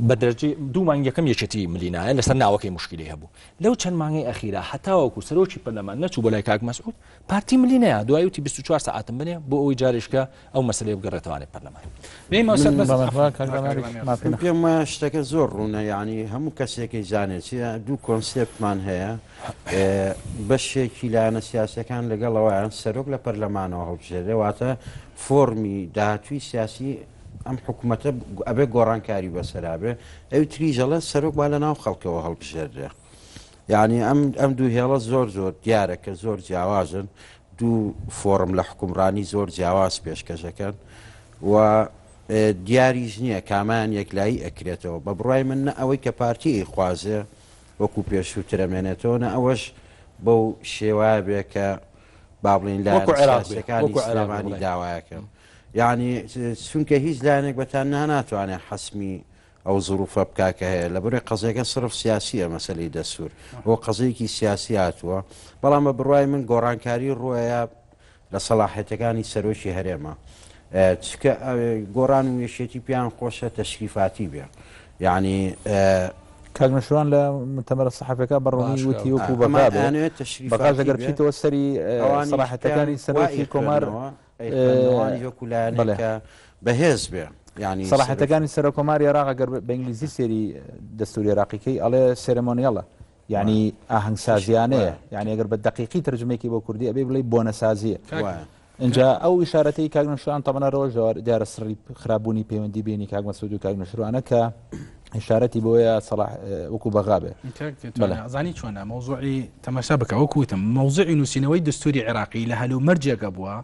بە دەرەجی دوو مانگ یەکەم یەکێتی ملینایە لەسەر ناوەکەی مشکلی هەبوو لەو چەند مانگی ئەخیرا هەتاوەکو سەرۆکی پەرلەمان نەچوو بۆ لای کاک مەسعود پارتی ملینەیە دوای وتی 24 ساعتم بنێ بۆ ئەوەی جاریشکە ئەو مەسلەی بگەڕێتوانێ پەرلەمان پێم وایە شتەکە زۆر ڕوونە یعنی هەموو کەسێکی زانێت دوو کۆنسێپتمان هەیە بەشێکی لایەنە سیاسەکان لەگەڵەوەیان سەرۆک لە پەرلەمانەوە هەڵبژێرێ واتە فۆرمی داهاتووی سیاسی ئەم حکوومەتە ئەبێ گۆڕانکاری بەسەرابێ ئەو تریژەڵە سەرۆک با لە ناو خەڵکەوە هەڵبژێردێ یعنی ئەم دوو هێڵە زۆر دیارە کە زۆر جیاوازن دوو فۆرم لە حکومڕانی زۆر جیاواز پێشکەشەکەن و دیاریش نییە کامان یەکلایی ئەکرێتەوە بە بڕای من نە ئەوەی کە پارتی خوازێ وەکو پێشووترەمێنێتەوە نە ئەوەش بەو شێوایە بێ کە با بڵین لایەنەکانی سلێمانی داوایەکەن یعنی چونکە هیچ لایەنێک بەتان ناتوانێت حەسمی ئەو زروفە بکاکە هەیە لە بڕێ قەزەکە سرف سیاسیە مەسەلەی دەسوور بۆ قەزەیەکی سیاسی هاتووە بەڵام بە بڕوای من گۆڕانکاری ڕوایە لە سەلاحێتەکانی سەرۆکی هەرێمە چکە گۆڕان و یەشێتی پیان خۆشە تەشریفاتی بێ یعنی کاک نەشروان لە مؤتەمەرە سەحەفیەکە بەڕوونی وتی وەکو بەغاژ ئەگەر بچیتەوە سەری سەلاحەتەکانی سەرۆکی کۆمار وەکولایەنێکە بەهێز بێ ینی سەلاحەتەکانی سەرۆک کۆماری عێراق ئەگەر بە ئینگلیزی سێری دەستوری عێراقیەکەی ئەڵێ سێرەمۆنیەڵە یعنی ئاهەنگسازیانەیە یعنی ئەگەر بە دقیقی تەرجمەیەکی بۆ کوردی ئەبێ بڵێ بۆنەسازیە اینجا ئەو ئیشارەتەی کاک نەشروان تەمەنەرەوە ژەوار دیارە سڕی خراببوونی پەیوەندی بینی کاک مەسعود و کاک نەشروانە کە ئیشارەتی بۆیە سەلاح وەکو بەغابێ زانی چۆنە مەوزوعی تەماشا بکە وەکوتم مەوزوعی نووسینەوەی دەستوری عێراقی لە هەلو مەرجێکە بووە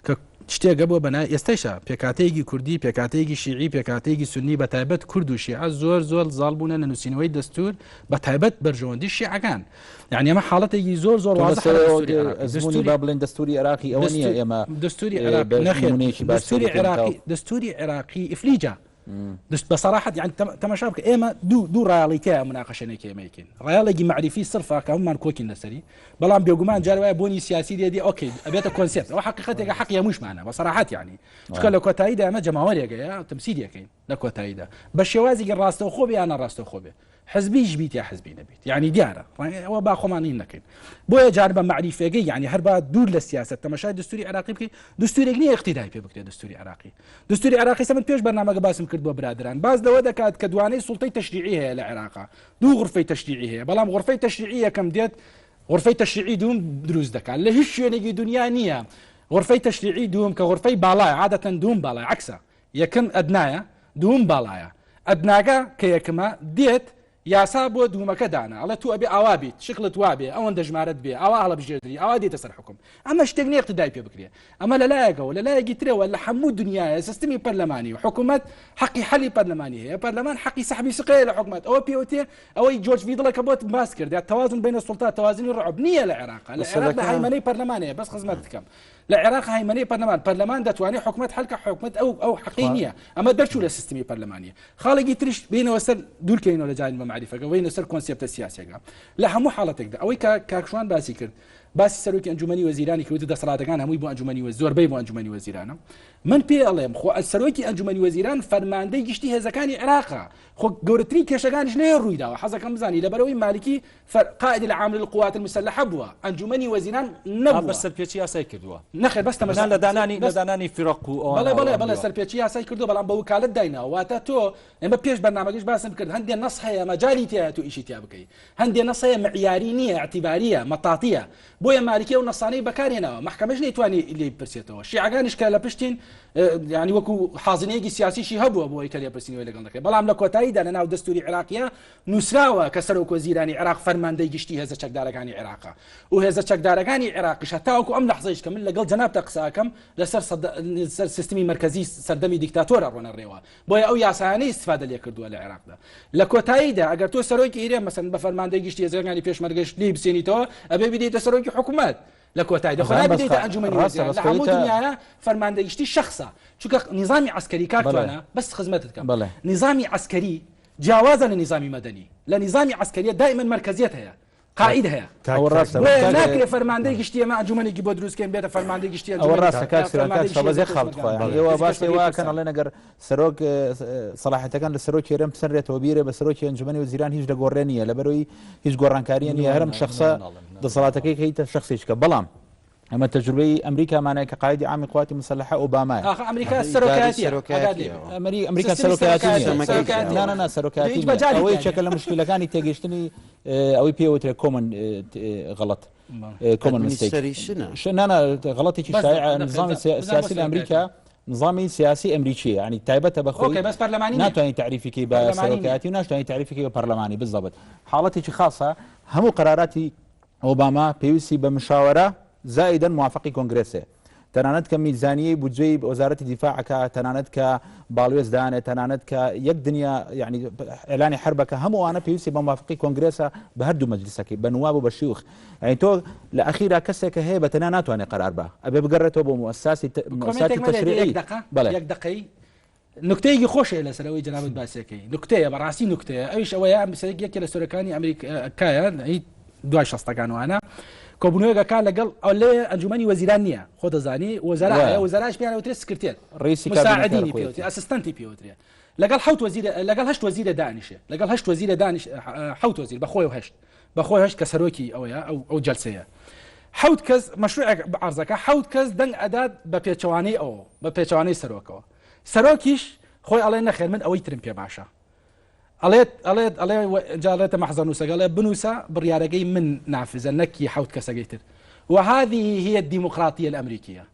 کە شتێکە بۆ بەنا ئێستەیشە پێکاتەیەکی کوردی پێکاتەیەکی شیعی پێکاتەیەکی سنی بە تایبەت کورد و شیعە زۆر زاڵ بوونە لە نووسینەوەی دەستور بە تایبەت بەرژەوەندی شیعەکان یعنی ئێمە حاڵەتێکی زۆر واضح با بڵێن دەستوری عێراقی ئەوە نییە ئێمە دەستوری عێراقی ئفلیجە بصراحة يعني تماشا بك إما دو رياليتي مناقشة كيميكين رياليتي معرفي صرفة كمان كوكين لسري بلام بيوجمان جاروا بوني سياسي دي أوكي أبيت كونسيبت وحقيقة حقيقة مش معنا بصراحة يعني شكل لو كتايدا ما جماهير يا تمثيل يكين لا كتايدا بشوازي الراستو خوبي أنا راستو خوبي حزبي جبيت يا حزبي نبيت يعني ديارة وباخو مانين لكن بويا جانبا معرفة يعني هربا دور للسياسة تماشا دستوري عراقي بكي دستوري غني اقتدائي بكي دستوري عراقي سمت بيش برنامج باسم كرد برادران باز لو دكات كدواني سلطه تشريعيه للعراق دو غرفه تشريعيه بلام غرفه تشريعيه كم ديت غرفه تشريعي دوم دروز دكا لهش يعني دنيا نيه غرفه تشريعي دوم كغرفه بالاي عاده دوم بالاي عكسه يكن ادنايا دوم بالايا ادناغا كيكما ديت یاسا بۆ دوومەکە دانا ئەڵێ تو ئەبێ ئاوابیت شکلت وابێ ئەوەندە ژمارەت بێ ئەوە هەڵە بژێردری ئەوا دێتە سەر حکم ئەمە شتێک نیە اقتدای پێ بکرێ ئەمە لەلایەکەوە لەلایەکی ترەوە لە هەموو دنیاە سیستمی پەرلەمانی و حکوومەت حەقی حەلی پەرلەمانی هەیە پەرلەمان حەقی سەحبی سقەیە لە حکوومەت ئەوە پێوتێ ئەوەی جۆرج ڤیدڵەکە بۆت باس کرد تەوازن بین السلطات توازنی ڕعب نییە لە عێراق لە عێراق هەیمەنەی پەرلەمانەیە بەس خزمەت دکەم لە عێراق هەیمەنەی پەرلەمان دەتوانێت حکوومەت هەلکە حکوومەت ئەو حەقی نییە ئەمە دەرچوو لە سیستمی پەرلەمانیە خاڵێکی تریش بینەوە سەر دوورکەینەوە لە جانب مەعریفەکە وینە سەر کۆنسێپتە سیاسێکە لە هەموو حاڵەتێکدا ئەوەی کاکشوان باسی کرد باسی سەرۆکی ئەنجومەنی وەزیرانی کەوتە دەسەڵاتەکان هەمووی بۆ ئەنجومەنی زۆربەی بۆ ئەنجومەنی وەزیرانە من پێ ئەڵێم خۆ سەرۆکی ئەنجومەنی وەزیران فەرماندەی گشتی هێزەکانی عێراقا خۆ گەورەترین کێشەکانیش لێ ڕوویداوە حەزەکەم بزانی لەبەرەوەی مالکی قائد العام للقوات المسلحة بووە ئەنجومەنی وەزیران نەبووە بەس سەرپێچی یاسای کردووە نەخێر بەس تەمەشا لە دانانی فیرق و بەڵێ سەرپێچی یاسای کردو بەڵام بە وکالەت دایناوە واتە تۆ ئێمە پێش بەرنامەکەش باسم کرد هەندێک نەس هەیە مەجای تایە تو ئیشی تیا بکەیت هەندێک نەس هەیە معیاری نییە اعتیباریە مەتاتیە بۆیە مالکی و نەسانەی بەکارهێناوە محکەمەش نەیتوانی لێ بپرسێتەوە شیعەکانیش کە لە پشتین يعني وەکو حاضنەیەکی سیاسیشی هەبووە بۆ ئەوەی کە لێپرسینەوەی لەگەڵ دەکرێت بەڵام لە کۆتاییدا لە ناو دەستوری عێراقیە نووسراوە کە سەرۆک وەزیرانی عێراق فەرماندەی گشتی هێزە چەکدارەکانی عێراقا و هێزە چەکدارەکانی عێراقیش هەتاوەکو ئەم لەحزەیش کە من لەگەڵ جەنابتە قساکەم لەسەر سیستمی مرکزی سەردەمی دیکتاتۆرە ڕۆنەڕێەوە بۆیە ئەو یاسایانەی استفادە لێ کردووە لە عێراقدا لە کۆتاییدا ئەگەر تۆ سەرۆکی ئیرێ مەسەن بە فەرماندەی گشتی هێزەکانی پێشمەرگەش لی بسێنیتەوە ئەبێ بدەیتە سەرۆکی حکوومەت لە کۆتاییدا خۆ بدەیتە ئەنجومەنی وەزیران لە هەموو دنیاە فەرماندەی گشتی شخصە چونکە نظامی عسکری کارتوانە بەس خزمەتت بکەم نظامی عسکری جیاوازە لە نظامی مەدەنی لە نظامی عسکریە دائما مرکزیت هەیە قائد هەیە ناکرێ فەرماندەی گشتی ئەمە ئەنجومەنێکی بۆ دروستکەین بێتە فەرماندەی گشتی ئەوە ڕاستە کات شەبەزێ خەڵخوایان ئێوە باسی واکەن ئەڵێن ئەگەر سەرۆک سەلاحەتەکان لە سەرۆکی هێرم بسەنرێتەوە بیرێ بە سەرۆکی ئەنجومەنی وەزیران هیچ دەگۆڕێ نییە لەبەرەوەی هیچ گۆڕانکاریە نیە هەرم شخصە دەسەڵاتەکەی کەیتە شخصیشکە بەڵام اما تجربه امريكا معنا كقائد عام القوات المسلحه اوباما امريكا السروكاتيه امريكا السروكاتيه لا سروكاتيه اوي شكل مشكله كان تيجيشتني اوي بيوتر كومن غلط كومن ميستيك انا غلطي شائعه النظام السياسي الامريكا نظامي سياسي امريكي يعني تايبته بخوي اوكي بس برلماني ناتواني تعريفي كي بسروكاتي وناتواني تعريفي كي برلماني بالضبط حالتي خاصه هم قراراتي اوباما بيوسي بمشاوره زائدا موافقي كونغرسه تنانت كميزانيه بودجي وزاره الدفاع تنانت كبالويز دانه تنانت كيك دنيا يعني اعلان حربك هم وانا بيوسي بموافقي كونغرسه بهردو مجلسك بنواب وبشيوخ يعني تو الاخيره كسك هيبه تنانات وانا قرار با ابي بقرته بمؤسسات التشريعي يك دقي نكتەیەکی خۆشە لە سەرەوەی جەنابەت باسیەکەی نکتەیە بەڕاستی نکتەیە ئەویش ئەوەیە یەکێک لە سەرۆکانی ئەمریکایە دوای شەستەکان وانە کۆبوونەوەیەکە لەگەڵ ئەو لێ ئەنجومەنی وەزیران نییە خۆ دەزانی وەزارایش پێیانەوترێت سکرتێر مساعدینی پێوتری ئەسیستەنتی پێوترێت لەگەڵ لەگەڵ 8 وەزیرە دانیشێ لەگەڵ 8 وەزیرە دانیش 7 وەزیر بەخۆی هەشت کە سەرۆکی ئەوەیە ئەو جەلسەیە 7 کەس مەشروع عەرزەکە 7 کەس دەنگ ئەدات بە پێچەوانەی ئەوە بە پێچەوانەی سەرۆکەوە سەرۆکیش خۆی ئەڵێ نەخێر من ئەوەی ترم پێ باشە ئەڵێ جاڵێتە مەحزەن نووسەگەڵێ بنووسە بڕیارەکەی من نافذە نەکی 7 کەسەکەی تر وهذه هي الديمقراطية الأمريكية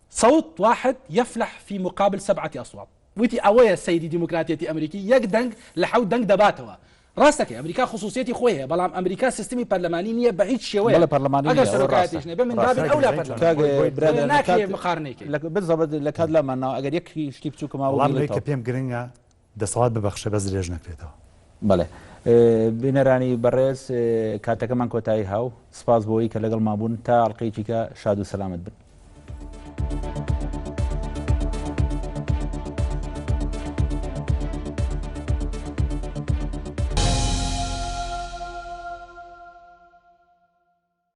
صوت واحد يفلح في مقابل 7 أصوات وتي أويا سيدي ديمقراطية أمريكي يقدنج لحود دنج دباتوا راسك أمريكا خصوصيتي خويها بلام أمريكا سيستمي برلمانية بعيد شوية بلا برلمانية أجر سرقاتيش نبي من باب الأولى برلمانية ناكي مقارنيك بالضبط لك هذا لما أنه أجر يكفي شتي بتشوك ما والله هيك بيم جرينجا دەسەڵات ببەخشە بەس درێژ نەکرێتەوە بەڵێ بینەرانی بەڕێز کاتەکەمان کۆتایی هاو سپاس بۆی کە لەگەڵ مابوون تا ئەڵقەیەکیکە شاد و سەلامت بن